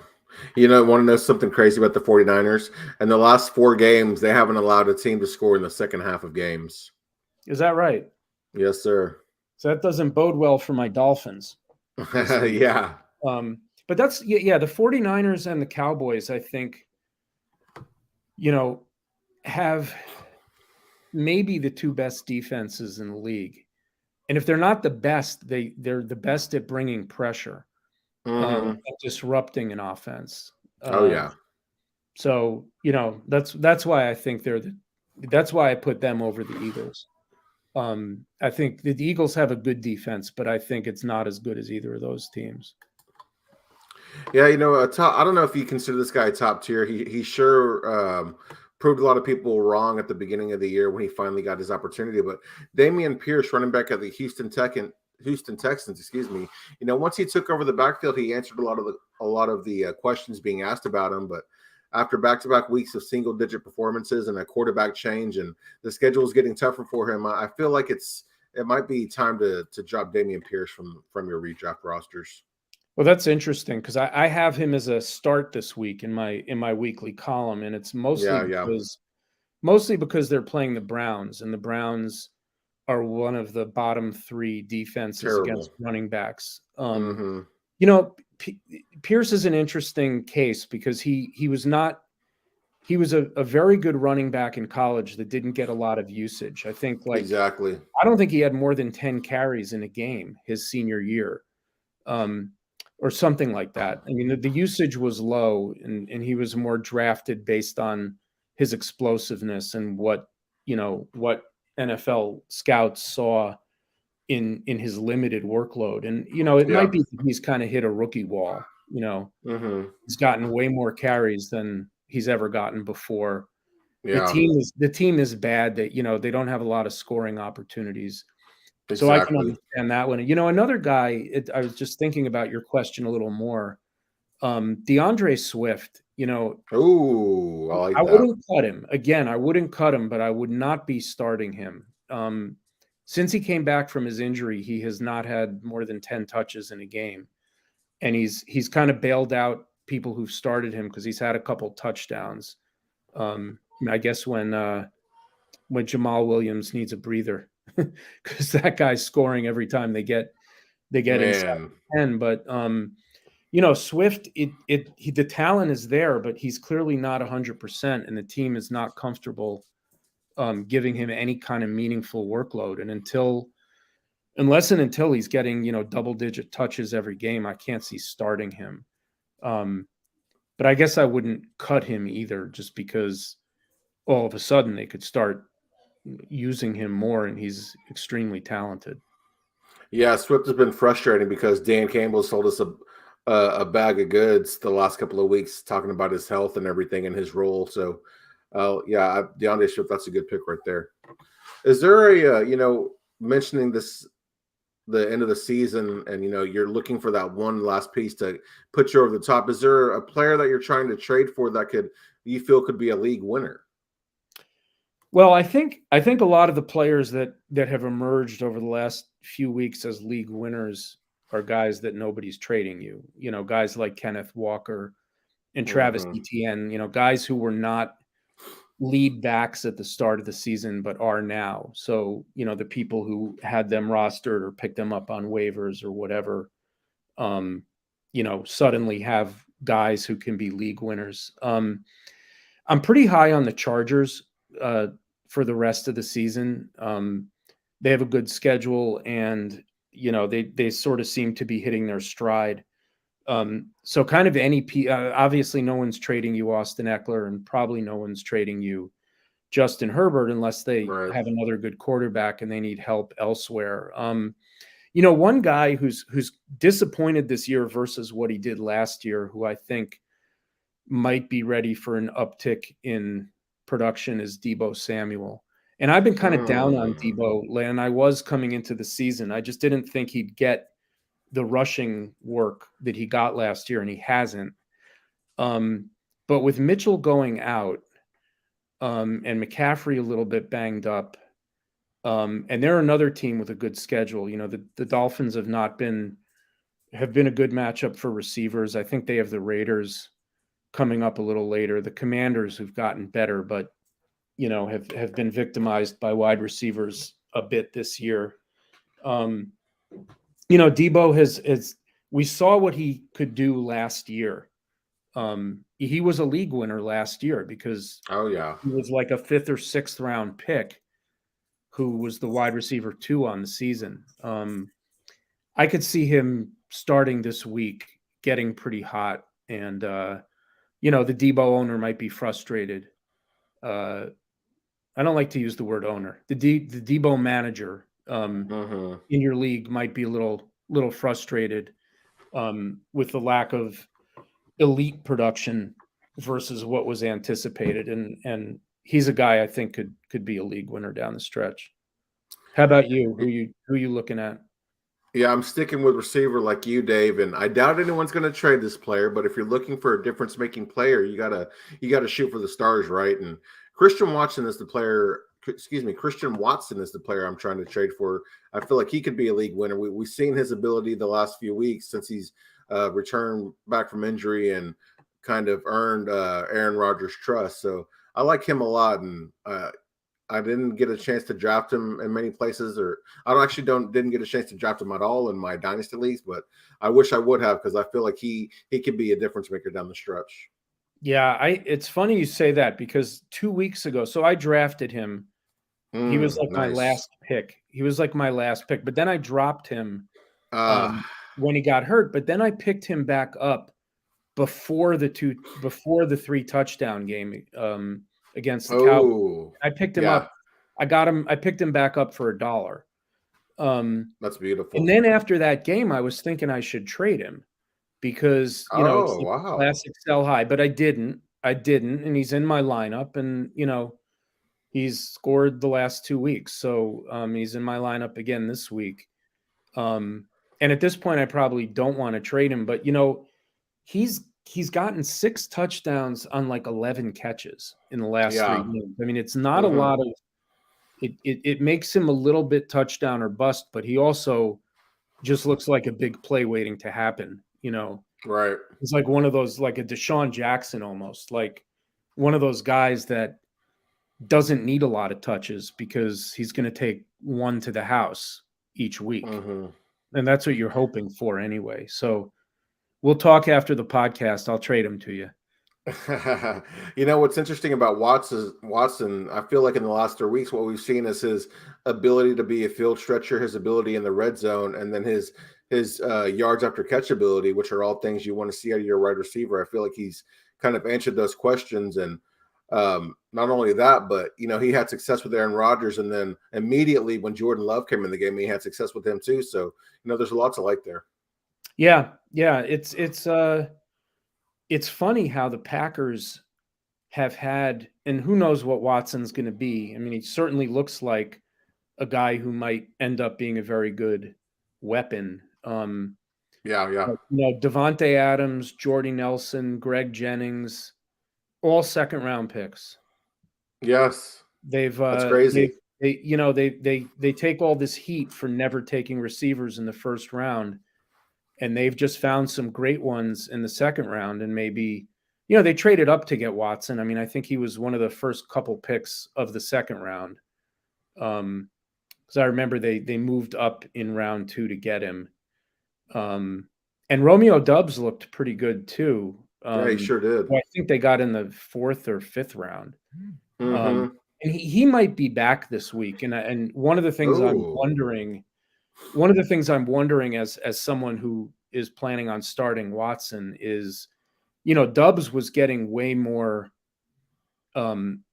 Want to know something crazy about the 49ers? In the last 4 games, they haven't allowed a team to score in the second half of games. Is that right? Yes, sir. So that doesn't bode well for my Dolphins. Yeah. But that's the 49ers and the Cowboys, I think, have maybe the 2 best defenses in the league. And if they're not the best, they're the best at bringing pressure, Mm-hmm. and disrupting an offense. Oh, yeah. So, that's why I think that's why I put them over the Eagles. I think the Eagles have a good defense, but I think it's not as good as either of those teams. Yeah, I don't know if you consider this guy top tier. He sure proved a lot of people wrong at the beginning of the year when he finally got his opportunity. But Dameon Pierce, running back of the Houston Texans, excuse me. Once he took over the backfield, he answered a lot of the questions being asked about him. But after back-to-back weeks of single-digit performances and a quarterback change, and the schedule is getting tougher for him, I feel like it might be time to drop Dameon Pierce from your redraft rosters. Well, that's interesting because I have him as a start this week in my weekly column, and it's mostly because they're playing the Browns, and the Browns are one of the bottom 3 defenses against running backs. Mm-hmm. Pierce is an interesting case because he was not he was a very good running back in college that didn't get a lot of usage. I think Exactly. I don't think he had more than 10 carries in a game his senior year, or something like that. I mean, the usage was low, and he was more drafted based on his explosiveness and what NFL scouts saw in his limited workload. And it Yeah. might be that he's kind of hit a rookie wall. Mm-hmm. He's gotten way more carries than he's ever gotten before. Yeah. The team is bad. That they don't have a lot of scoring opportunities. So I can Exactly. understand that one. Another guy, I was just thinking about your question a little more. DeAndre Swift, Ooh, I I like that. wouldn't cut him. Again, I wouldn't cut him, but I would not be starting him. Since he came back from his injury, he has not had more than 10 touches in a game. And he's kind of bailed out people who've started him because he's had a couple touchdowns. I guess when Jamal Williams needs a breather, because that guy's scoring every time they get inside Man. 10. But Swift, the talent is there, but he's clearly not 100%, and the team is not comfortable giving him any kind of meaningful workload. And until he's getting double-digit touches every game, I can't see starting him. But I guess I wouldn't cut him either, just because all of a sudden they could start using him more, and he's extremely talented. Yeah, Swift has been frustrating because Dan Campbell sold us a bag of goods the last couple of weeks, talking about his health and everything and his role. So, yeah, DeAndre Swift, that's a good pick right there. Is there mentioning the end of the season, and you're looking for that one last piece to put you over the top? Is there a player that you're trying to trade for that you feel could be a league winner? Well, I think a lot of the players that have emerged over the last few weeks as league winners are guys that nobody's trading you. Guys like Kenneth Walker and Travis Mm-hmm. Etienne. Guys who were not lead backs at the start of the season but are now. So the people who had them rostered or picked them up on waivers or whatever, suddenly have guys who can be league winners. I'm pretty high on the Chargers for the rest of the season. They have a good schedule, and they sort of seem to be hitting their stride. So kind of obviously no one's trading you Austin Eckler, and probably no one's trading you Justin Herbert unless they Right. have another good quarterback and they need help elsewhere. One guy who's disappointed this year versus what he did last year, who I think might be ready for an uptick in production, is Deebo Samuel. And I've been kind of down on Deebo, and I was coming into the season. I just didn't think he'd get the rushing work that he got last year, and he hasn't. But with Mitchell going out, and McCaffrey a little bit banged up, and they're another team with a good schedule. The Dolphins have been a good matchup for receivers. I think they have the Raiders coming up a little later. The Commanders have gotten better, but have been victimized by wide receivers a bit this year. Deebo has we saw what he could do last year. He was a league winner last year because he was like a 5th or 6th round pick who was the wide receiver 2 on the season. I could see him starting this week, getting pretty hot, and the Deebo owner might be frustrated. I don't like to use the word owner. The Deebo manager in your league might be a little frustrated with the lack of elite production versus what was anticipated, and he's a guy I think could be a league winner down the stretch. How about you? Who you looking at? Yeah, I'm sticking with receiver like you, Dave, and I doubt anyone's going to trade this player. But if you're looking for a difference-making player, you gotta shoot for the stars, right? And Christian Watson is the player. Excuse me, Christian Watson is the player I'm trying to trade for. I feel like he could be a league winner. We've seen his ability the last few weeks since he's returned back from injury and kind of earned Aaron Rodgers' trust. So I like him a lot, and I didn't get a chance to draft him in many places, or didn't get a chance to draft him at all in my dynasty leagues, but I wish I would have, because I feel like he could be a difference maker down the stretch. Yeah, it's funny you say that because 2 weeks ago, so I drafted him. He was like my Nice. last pick. He was like my last pick, but then I dropped him Uh, when he got hurt. But then I picked him back up before the 3 touchdown game against the Cowboys. oh, I picked him yeah, up. I picked him back up for $1. that's And beautiful. then after that game, I was thinking I should trade him because, it's Oh, like wow. classic sell high, but I didn't. I didn't, and he's in my lineup, and he's scored the last 2 weeks, so he's in my lineup again this week. And at this point, I probably don't want to trade him, but he's gotten 6 touchdowns on like 11 catches in the last 3 Yeah. games. I mean, it's not a Hmm. lot of it makes him a little bit touchdown or bust, but he also just looks like a big play waiting to happen. Right. He's like one of those, like a Deshaun Jackson almost, like one of those guys that doesn't need a lot of touches because he's going to take one to the house each week. Hmm. And that's what you're hoping for anyway. So we'll talk after the podcast. I'll trade him to you. What's interesting about Watson, I feel like in the last 3 weeks, what we've seen is his ability to be a field stretcher, his ability in the red zone, and then his yards after catch ability, which are all things you want to see out of your wide receiver. I feel like he's kind of answered those questions, and not only that, but he had success with Aaron Rodgers, and then immediately when Jordan Love came in the game, he had success with him too. So there's a lot to like there. Yeah. Yeah. It's funny how the Packers have had, and who knows what Watson's going to be. I mean, he certainly looks like a guy who might end up being a very good weapon. Yeah, yeah, Devontae Adams, Jordy Nelson, Greg Jennings, all second round picks. yes, They've that's they crazy. they take all this heat for never taking receivers in the first round, and they've just found some great ones in the second round, and maybe they traded up to get Watson. I mean, I think he was one of the first couple picks of the second round. Because I remember they moved up in round 2 to get him. And Romeo Dubs looked pretty good too. Yeah, he sure did. I think they got in the 4th or 5th round. Um, Mm-hmm. and he might be back this week. And one of the things Oh, as someone who is planning on starting Watson is, Dubs was getting way more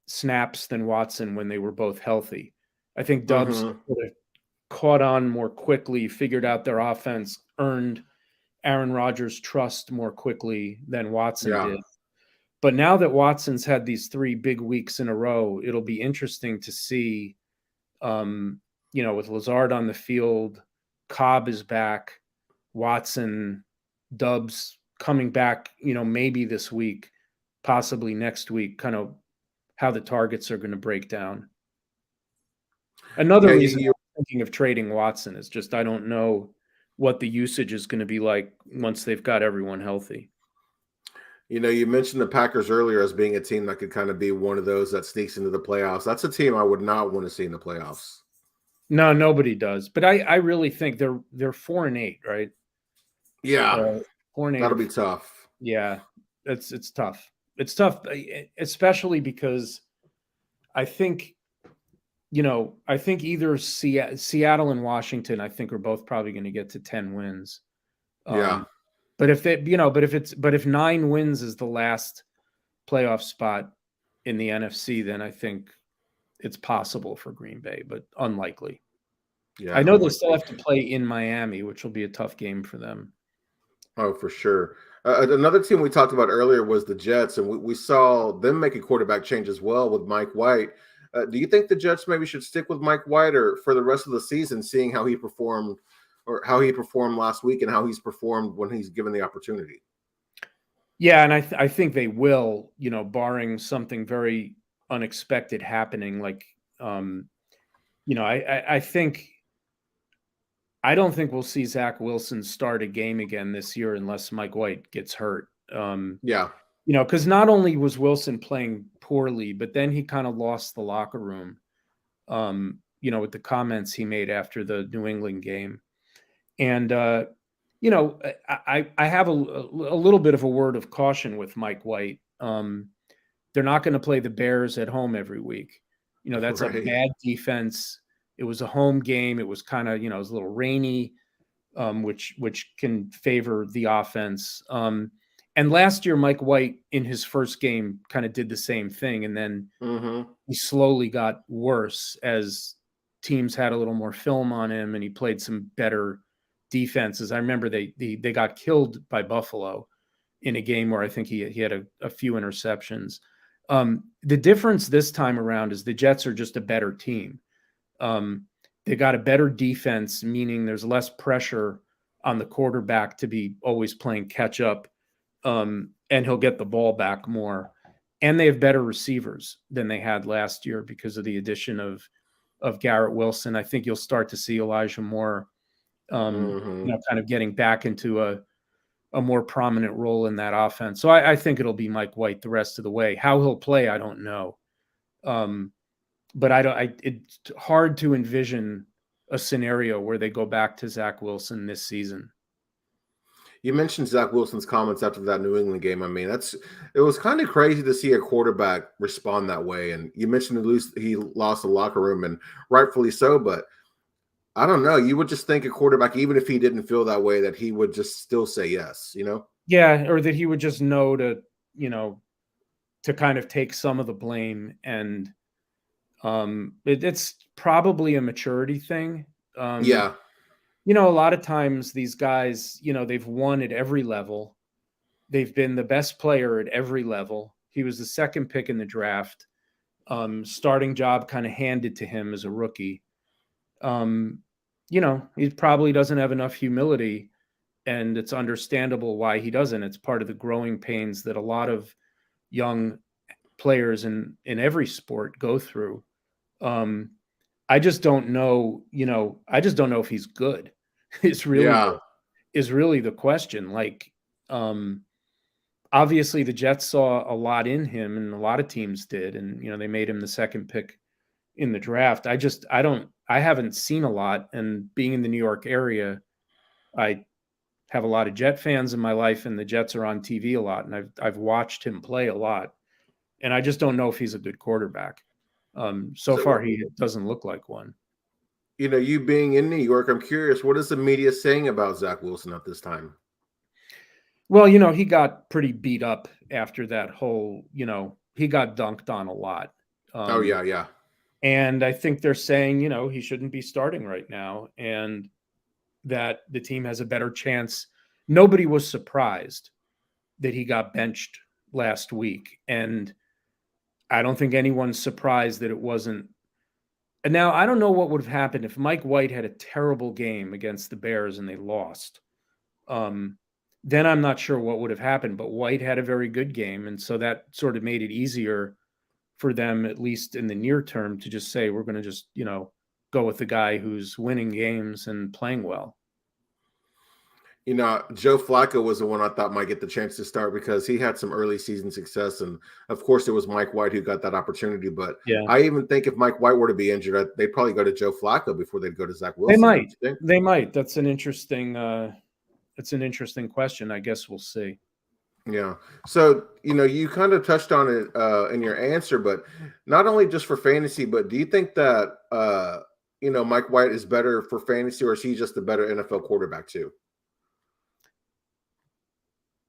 snaps than Watson when they were both healthy. I think Dubs mm-hmm. sort of caught on more quickly, figured out their offense, earned Aaron Rodgers' trust more quickly than Watson Yeah. did. But now that Watson's had these 3 big weeks in a row, it'll be interesting to see, with Lazard on the field, Cobb is back, Watson, Dubs coming back, maybe this week, possibly next week, kind of how the targets are going to break down. Another Yeah, reason I'm thinking of trading Watson is just I don't know what the usage is going to be like once they've got everyone healthy. you mentioned the Packers earlier as being a team that could kind of be one of those that sneaks into the playoffs. That's a team I would not want to see in the playoffs. No, nobody does. But I really think they're 4-8, right? Yeah, 4-8 that'll or be tough. yeah, it's tough. It's tough, especially because I think I think either Seattle and Washington, I think, are both probably going to get to 10 wins. Yeah. But if 9 wins is the last playoff spot in the NFC, then I think it's possible for Green Bay, but unlikely. I Yeah, know they still unlikely. have to play in Miami, which will be a tough game for them. Oh, for sure. Another team we talked about earlier was the Jets, and we saw them make a quarterback change as well with Mike White. Do you think the Jets maybe should stick with Mike White or for the rest of the season, seeing how he performed or how he performed last week and how he's performed when he's given the opportunity? Yeah, and I think they will, barring something very unexpected happening. Like, I think I don't think we'll see Zach Wilson start a game again this year unless Mike White gets hurt. Yeah. Because not only was Wilson playing poorly, but then he kind of lost the locker room. With the comments he made after the New England game, and I have a little bit of a word of caution with Mike White. they're not going to play the Bears at home every week. That's a Right. bad defense. It was a home game. It was kind of, it was a little rainy, which can favor the offense. And last year, Mike White in his first game kind of did the same thing, and then he slowly got worse as teams had a little more film on him, and he played some better defenses. I remember they got killed by Buffalo in a game where I think he had a few interceptions. The difference this time around is the Jets are just a better team. They got a better defense, meaning there's less pressure on the quarterback to be always playing catch up, and he'll get the ball back more. And they have better receivers than they had last year because of the addition of Garrett Wilson. I think you'll start to see Elijah Moore, kind of getting back into a more prominent role in that offense. So I think it'll be Mike White the rest of the way. How he'll play, I don't know. But it's hard to envision a scenario where they go back to Zach Wilson this season. You mentioned Zach Wilson's comments after that New England game. I mean, it was kind of crazy to see a quarterback respond that way. And you mentioned he lost the locker room, and rightfully so. But I don't know. You would just think a quarterback, even if he didn't feel that way, that he would just still say yes. Yeah, or that he would just know to kind of take some of the blame. And it's probably a maturity thing. Yeah. A lot of times these guys, they've won at every level. They've been the best player at every level. He was the second pick in the draft. Starting job kind of handed to him as a rookie. He probably doesn't have enough humility, and it's understandable why he doesn't. It's part of the growing pains that a lot of young players in every sport go through. I just don't know, I just don't know if he's good. Is really the question. Like, obviously the Jets saw a lot in him, and a lot of teams did, and they made him the second pick in the draft. I haven't seen a lot, and being in the New York area, I have a lot of Jet fans in my life, and the Jets are on TV a lot, and I've watched him play a lot, and I just don't know if he's a good quarterback. So far he doesn't look like one. You being in New York, I'm curious, what is the media saying about Zach Wilson at this time? Well, he got pretty beat up after that whole, he got dunked on a lot. Oh, yeah. And I think they're saying, he shouldn't be starting right now, and that the team has a better chance. Nobody was surprised that he got benched last week. And I don't think anyone's surprised that it wasn't. And now I don't know what would have happened if Mike White had a terrible game against the Bears and they lost. Then I'm not sure what would have happened, but White had a very good game. And so that sort of made it easier for them, at least in the near term, to just say, we're going to just, go with the guy who's winning games and playing well. Joe Flacco was the one I thought might get the chance to start because he had some early season success. And of course, it was Mike White who got that opportunity. But yeah. I even think if Mike White were to be injured, they'd probably go to Joe Flacco before they'd go to Zach Wilson. They might. That's an interesting question. I guess we'll see. Yeah. So, you kind of touched on it in your answer, but not only just for fantasy, but do you think that, Mike White is better for fantasy, or is he just a better NFL quarterback too?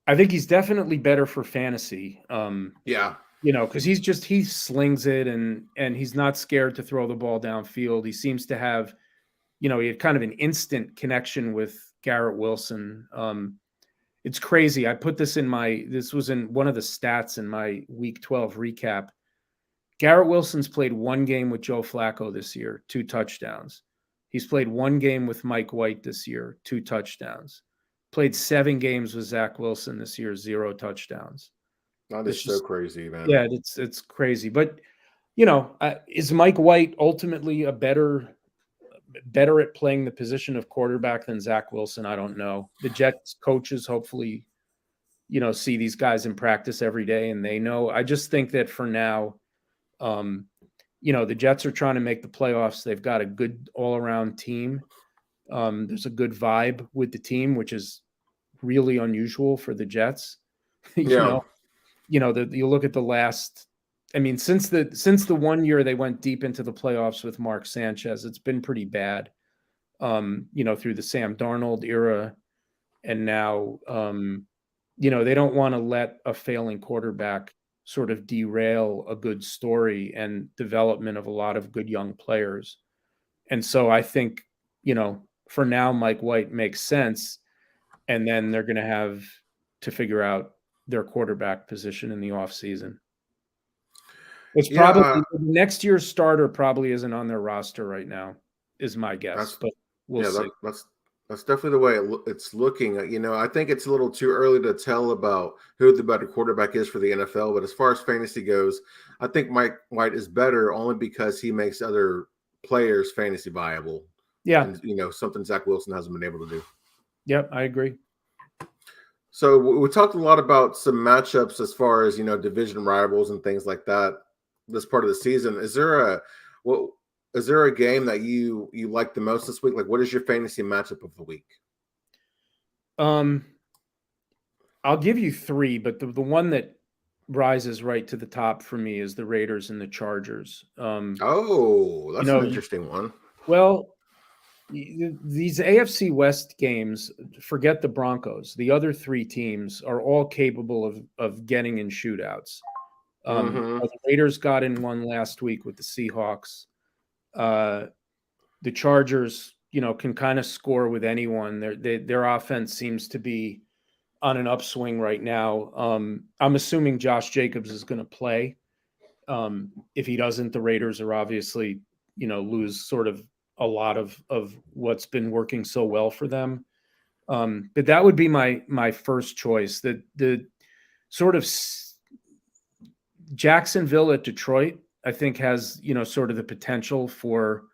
I think he's definitely better for fantasy. Yeah. Because he slings it, and he's not scared to throw the ball downfield. He seems to have, he had kind of an instant connection with Garrett Wilson. It's crazy. I put this this was in one of the stats in my week 12 recap. Garrett Wilson's played one game with Joe Flacco this year, 2 touchdowns. He's played one game with Mike White this year, 2 touchdowns. Played 7 games with Zach Wilson this year, 0 touchdowns. That is so crazy, man. Yeah, it's crazy. But, is Mike White ultimately better at playing the position of quarterback than Zach Wilson? I don't know. The Jets coaches hopefully, see these guys in practice every day, and they know. I just think that for now, the Jets are trying to make the playoffs. They've got a good all-around team. There's a good vibe with the team, which is really unusual for the Jets. you look at the last. I mean, since the 1 year they went deep into the playoffs with Mark Sanchez, it's been pretty bad. Through the Sam Darnold era, and now, they don't want to let a failing quarterback sort of derail a good story and development of a lot of good young players. And so I think, for now, Mike White makes sense. And then they're going to have to figure out their quarterback position in the offseason. It's probably next year's starter probably isn't on their roster right now, is my guess. But we'll see. That's definitely the way it's looking. I think it's a little too early to tell about who the better quarterback is for the NFL. But as far as fantasy goes, I think Mike White is better only because he makes other players fantasy viable. Yeah. And, something Zach Wilson hasn't been able to do. Yep, I agree. So we talked a lot about some matchups as far as, division rivals and things like that this part of the season. Is there a game that you like the most this week? Like, what is your fantasy matchup of the week? I'll give you 3, but the one that rises right to the top for me is the Raiders and the Chargers. That's an interesting one. Well, these AFC West games, forget the Broncos. The other 3 teams are all capable of getting in shootouts. The Raiders got in one last week with the Seahawks. The Chargers, can kind of score with anyone. Their offense seems to be on an upswing right now. I'm assuming Josh Jacobs is going to play. If he doesn't, the Raiders are obviously, lose sort of a lot of what's been working so well for them. But that would be my first choice. The sort of Jacksonville at Detroit, I think, has, sort of the potential for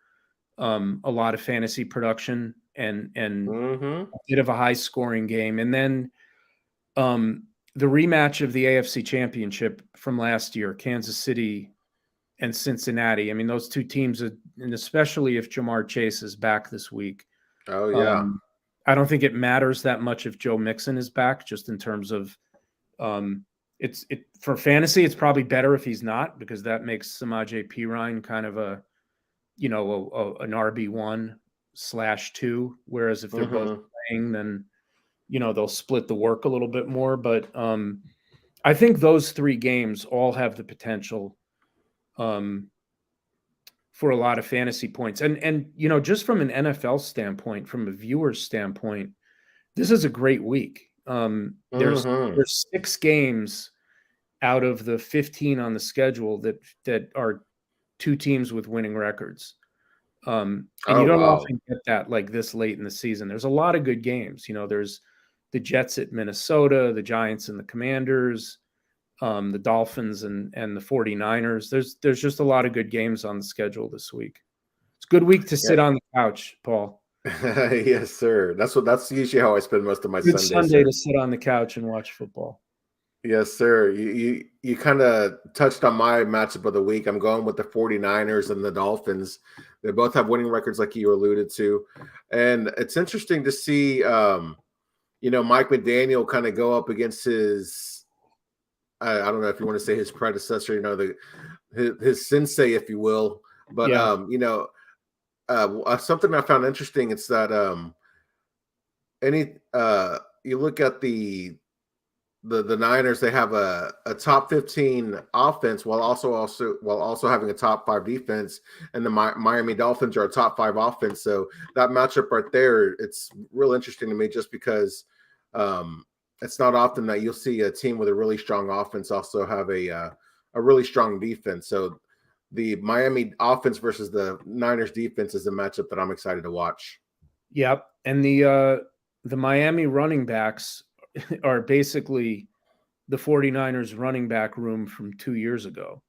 a lot of fantasy production and a bit of a high scoring game. And then the rematch of the AFC Championship from last year, Kansas City and Cincinnati. I mean, those 2 teams, and especially if Jamar Chase is back this week. Oh, yeah. I don't think it matters that much if Joe Mixon is back, just in terms of for fantasy, it's probably better if he's not, because that makes Samaje Perine kind of an RB1/2. Whereas if they're both playing, then, they'll split the work a little bit more. But I think those 3 games all have the potential for a lot of fantasy points. And just from an NFL standpoint, from a viewer's standpoint, this is a great week. There's 6 games out of the 15 on the schedule that are 2 teams with winning records. And you don't often get that like this late in the season. There's a lot of good games. There's the Jets at Minnesota, the Giants and the Commanders, the Dolphins and the 49ers. There's just a lot of good games on the schedule this week. It's a good week to sit on the couch, Paul. Yes, sir. That's usually how I spend most of my Good Sundays. Sunday to sit on the couch and watch football. Yes, sir. You kind of touched on my matchup of the week. I'm going with the 49ers and the Dolphins. They both have winning records, like you alluded to. And it's interesting to see, Mike McDaniel kind of go up against his, I don't know if you want to say his predecessor, his sensei, if you will. But, something I found interesting, it's that you look at the Niners, they have a top 15 offense while also having a top 5 defense, and the Miami Dolphins are a top 5 offense. So that matchup right there, it's real interesting to me, just because it's not often that you'll see a team with a really strong offense also have a really strong defense. So the Miami offense versus the Niners defense is a matchup that I'm excited to watch. Yep, and the Miami running backs are basically the 49ers running back room from 2 years ago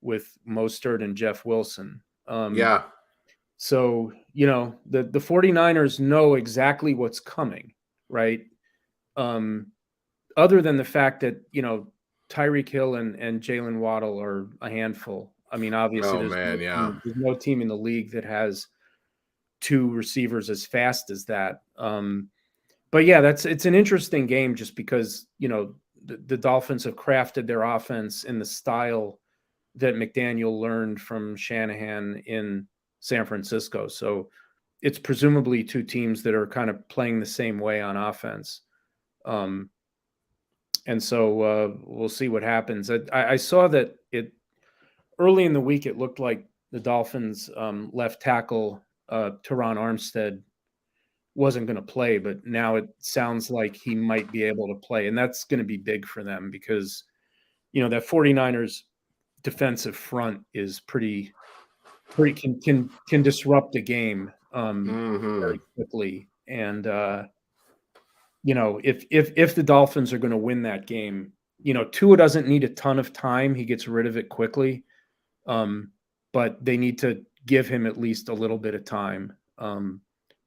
with Mostert and Jeff Wilson. So, the 49ers know exactly what's coming, right? Other than the fact that, Tyreek Hill and Jalen Waddle are a handful. I mean, obviously there's no team in the league that has 2 receivers as fast as that. But yeah, it's an interesting game, just because, the Dolphins have crafted their offense in the style that McDaniel learned from Shanahan in San Francisco. So it's presumably two teams that are kind of playing the same way on offense. And so we'll see what happens. I saw that it early in the week, it looked like the Dolphins left tackle Teron Armstead wasn't going to play, but now it sounds like he might be able to play. And that's going to be big for them because, that 49ers defensive front is pretty can disrupt a game very quickly. And, if the Dolphins are going to win that game, Tua doesn't need a ton of time. He gets rid of it quickly. But they need to give him at least a little bit of time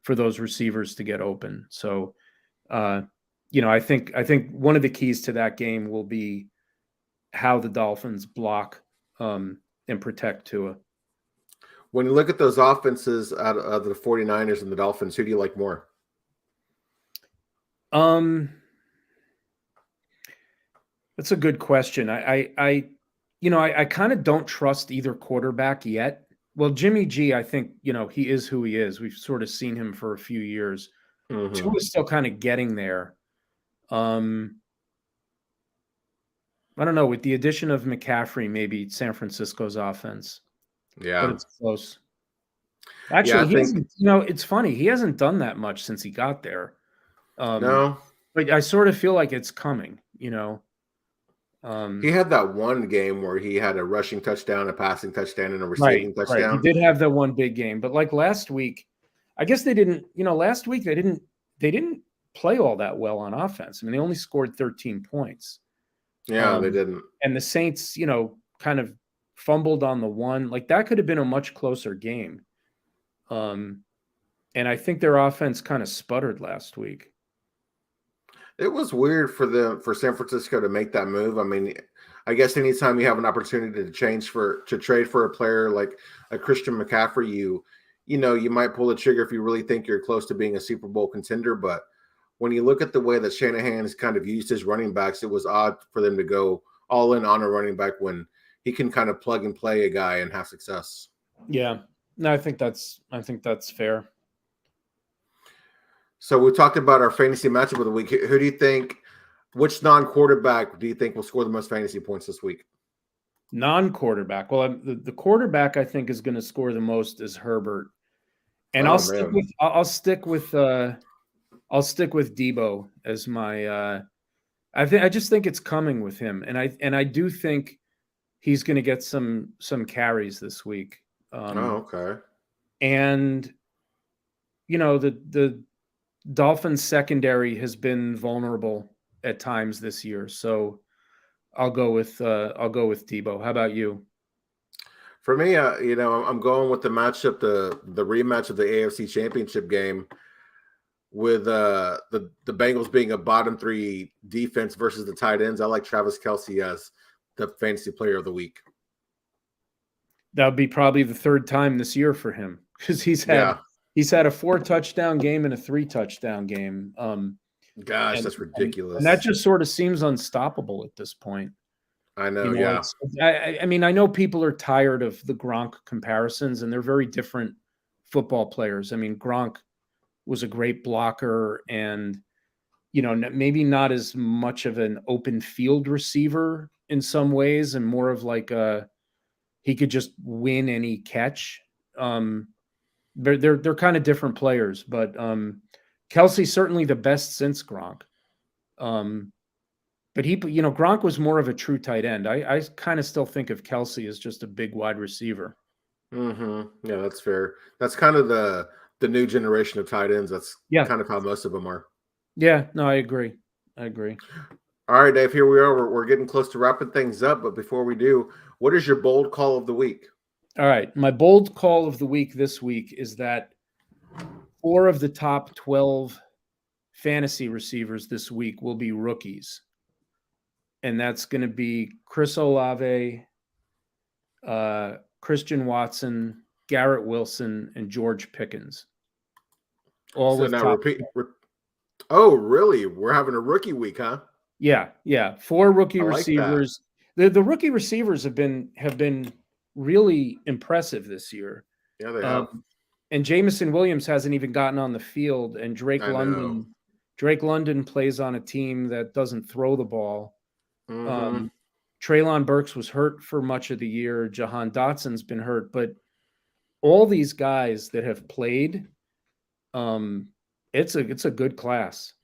for those receivers to get open. So, I think one of the keys to that game will be how the Dolphins block and protect Tua. When you look at those offenses out of the 49ers and the Dolphins, who do you like more? That's a good question. I kind of don't trust either quarterback yet. Well, Jimmy G, I think, he is who he is. We've sort of seen him for a few years. Tua is still kind of getting there. I don't know. With the addition of McCaffrey, maybe San Francisco's offense. Yeah. But it's close. Actually, he hasn't, it's funny. He hasn't done that much since he got there. No. But I sort of feel like it's coming, He had that one game where he had a rushing touchdown, a passing touchdown, and a receiving touchdown. Right. He did have that one big game. But like last week, I guess they didn't, last week they didn't play all that well on offense. I mean, they only scored 13 points. Yeah, they didn't. And the Saints, kind of fumbled on the one. Like that could have been a much closer game. And I think their offense kind of sputtered last week. It was weird for San Francisco to make that move. I mean, I guess anytime you have an opportunity to trade for a player like a Christian McCaffrey, you might pull the trigger if you really think you're close to being a Super Bowl contender. But when you look at the way that Shanahan has kind of used his running backs, it was odd for them to go all in on a running back when he can kind of plug and play a guy and have success. Yeah, no, I think that's fair. So we talked about our fantasy matchup of the week. Who do you think, which non-quarterback do you think will score the most fantasy points this week? Non-quarterback. Well, the quarterback I think is going to score the most is Herbert, and I'll stick with Debo as my. I just think it's coming with him, and I do think he's going to get some carries this week. Okay. And the Dolphins secondary has been vulnerable at times this year, so I'll go with Debo. How about you? For me, I'm going with the matchup, the rematch of the AFC Championship game, with the Bengals being a bottom 3 defense versus the tight ends. I like Travis Kelce as the fantasy player of the week. That would be probably the third time this year for him because he's had a 4 touchdown game and a 3 touchdown game. Gosh, that's ridiculous. And that just sort of seems unstoppable at this point. I know, yeah. I mean, I know people are tired of the Gronk comparisons, and they're very different football players. I mean, Gronk was a great blocker and, maybe not as much of an open field receiver in some ways and more of like he could just win any catch. They're kind of different players, but Kelce's certainly the best since Gronk. But Gronk was more of a true tight end. I kind of still think of Kelce as just a big wide receiver. Yeah, that's fair. That's kind of the new generation of tight ends. That's kind of how most of them are. Yeah, no, I agree. All right, Dave, here we are. We're getting close to wrapping things up. But before we do, what is your bold call of the week? All right. My bold call of the week this week is that 4 of the top 12 fantasy receivers this week will be rookies. And that's going to be Chris Olave, Christian Watson, Garrett Wilson, and George Pickens. All so with now repeat. Oh, really? We're having a rookie week, huh? Yeah. 4 rookie I like that. receivers. The rookie receivers have been really impressive this year. Yeah, they have. Um, and Jamison Williams hasn't even gotten on the field, and I know. Drake London plays on a team that doesn't throw the ball. Mm-hmm. Um, Treylon Burks was hurt for much of the year. Jahan Dotson's been hurt, but all these guys that have played, it's a good class.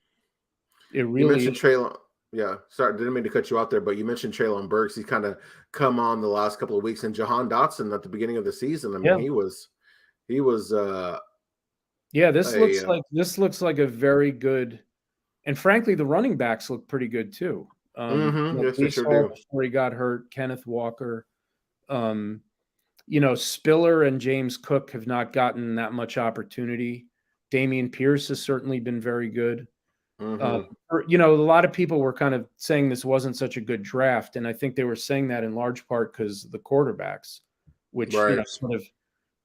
It You really mentioned is. Traylon. Yeah, sorry, didn't mean to cut you out there, but you mentioned Traylon Burks. He's kind of come on the last couple of weeks, and Jahan Dotson at the beginning of the season. I mean, Yeah. he was Yeah, a this looks like a very good, and frankly, the running backs look pretty good too. yes, they Breece sure Hall do. before he got hurt, Kenneth Walker. Um, Spiller and James Cook have not gotten that much opportunity. Damian Pierce has certainly been very good. Mm-hmm. A lot of people were kind of saying this wasn't such a good draft, and I think they were saying that in large part because the quarterbacks, which Right. sort of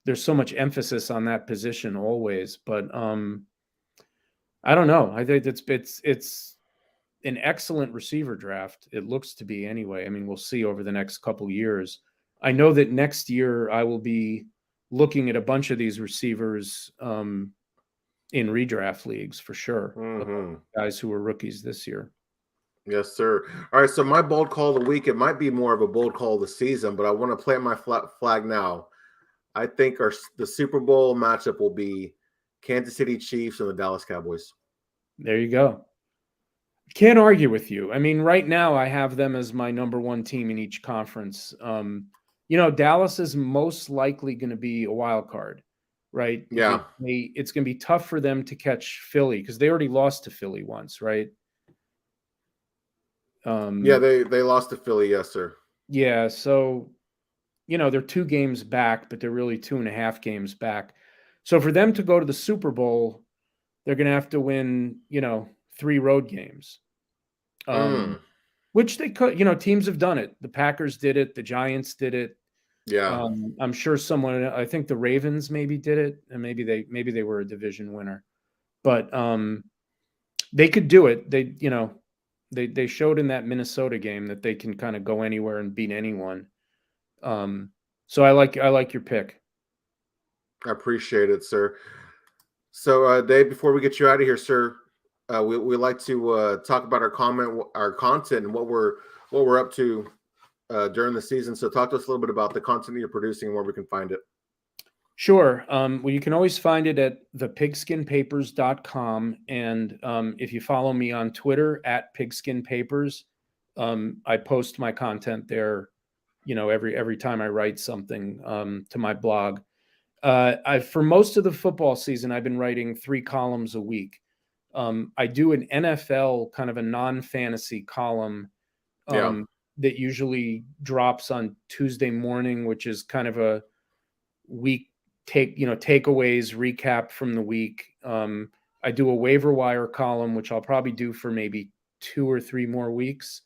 there's so much emphasis on that position always. But I don't know. I think it's an excellent receiver draft. It looks to be anyway. I mean, we'll see over the next couple years. I know that next year I will be looking at a bunch of these receivers in redraft leagues for sure. Mm-hmm. Guys who were rookies this year. Yes, sir. All right, so my bold call of the week, it might be more of a bold call of the season, but I want to plant my flag now. I think the Super Bowl matchup will be Kansas City Chiefs and the Dallas Cowboys. There you go. Can't argue with you. I mean, right now I have them as my number one team in each conference. Dallas is most likely going to be a wild card, right? Yeah. It's going to be tough for them to catch Philly because they already lost to Philly once, right? Yeah, they lost to Philly, yes, sir. Yeah, so they're 2 games back, but they're really 2.5 games back. So for them to go to the Super Bowl, they're going to have to win, 3 road games. Which they could, teams have done it. The Packers did it. The Giants did it. Yeah. I'm sure I think the Ravens maybe did it, and maybe they were a division winner, but they could do it. They showed in that Minnesota game that they can kind of go anywhere and beat anyone. So I like your pick. I appreciate it, sir. So, Dave, before we get you out of here, sir, we like to talk about our content, and what we're up to during the season. So, talk to us a little bit about the content you're producing and where we can find it. Sure. Well, you can always find it at thepigskinpapers.com. And if you follow me on Twitter at pigskinpapers, I post my content there, every time I write something to my blog. For most of the football season, I've been writing 3 columns a week. I do an NFL kind of a non-fantasy column that usually drops on Tuesday morning, which is kind of a week takeaways, recap from the week. I do a waiver wire column, which I'll probably do for maybe 2 or 3 more weeks,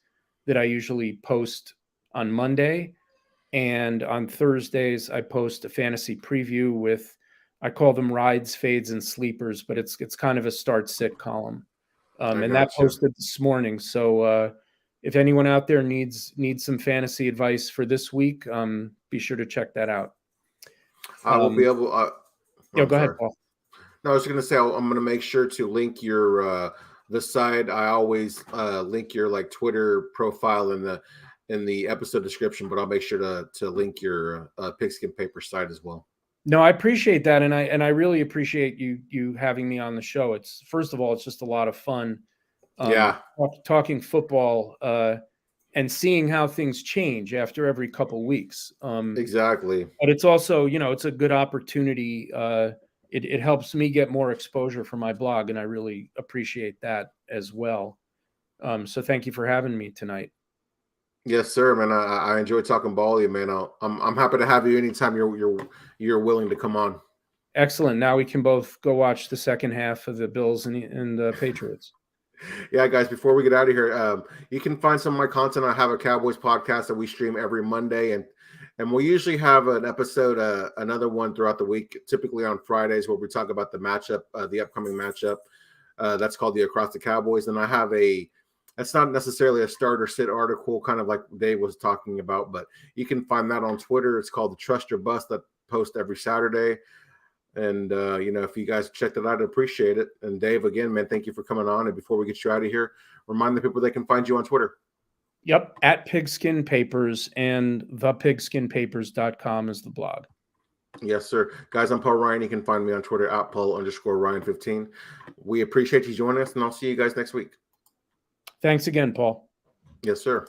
that I usually post on Monday. And on Thursdays, I post a fantasy preview with, I call them rides, fades, and sleepers, but it's kind of a start-sit column. And that posted this morning. So if anyone out there needs some fantasy advice for this week, be sure to check that out. I will be able. Go ahead, Paul. No, I was going to say I'm going to make sure to link your the site. I always link your Twitter profile in the episode description, but I'll make sure to link your Pigskin Paper site as well. No, I appreciate that, and I really appreciate you having me on the show. It's, first of all, it's just a lot of fun. Talking football and seeing how things change after every couple weeks. Exactly. But it's also, it's a good opportunity. It helps me get more exposure for my blog, and I really appreciate that as well. So thank you for having me tonight. Yes, sir, man. I enjoy talking ball with you, man. I'm happy to have you anytime you're willing to come on. Excellent. Now we can both go watch the second half of the Bills and the Patriots. Yeah, guys, before we get out of here, you can find some of my content. I have a Cowboys podcast that we stream every Monday, and we usually have an episode, another one throughout the week, typically on Fridays, where we talk about the matchup, the upcoming matchup. That's called the Across the Cowboys. And I have a That's not necessarily a start or sit article, kind of like Dave was talking about, but you can find that on Twitter. It's called the Trust Your Bust, that post every Saturday. And, if you guys checked it out, I'd appreciate it. And Dave, again, man, thank you for coming on. And before we get you out of here, remind the people they can find you on Twitter. Yep, at PigSkin Papers, and thepigskinpapers.com is the blog. Yes, sir. Guys, I'm Paul Ryan. You can find me on Twitter at Paul_Ryan15. We appreciate you joining us, and I'll see you guys next week. Thanks again, Paul. Yes, sir.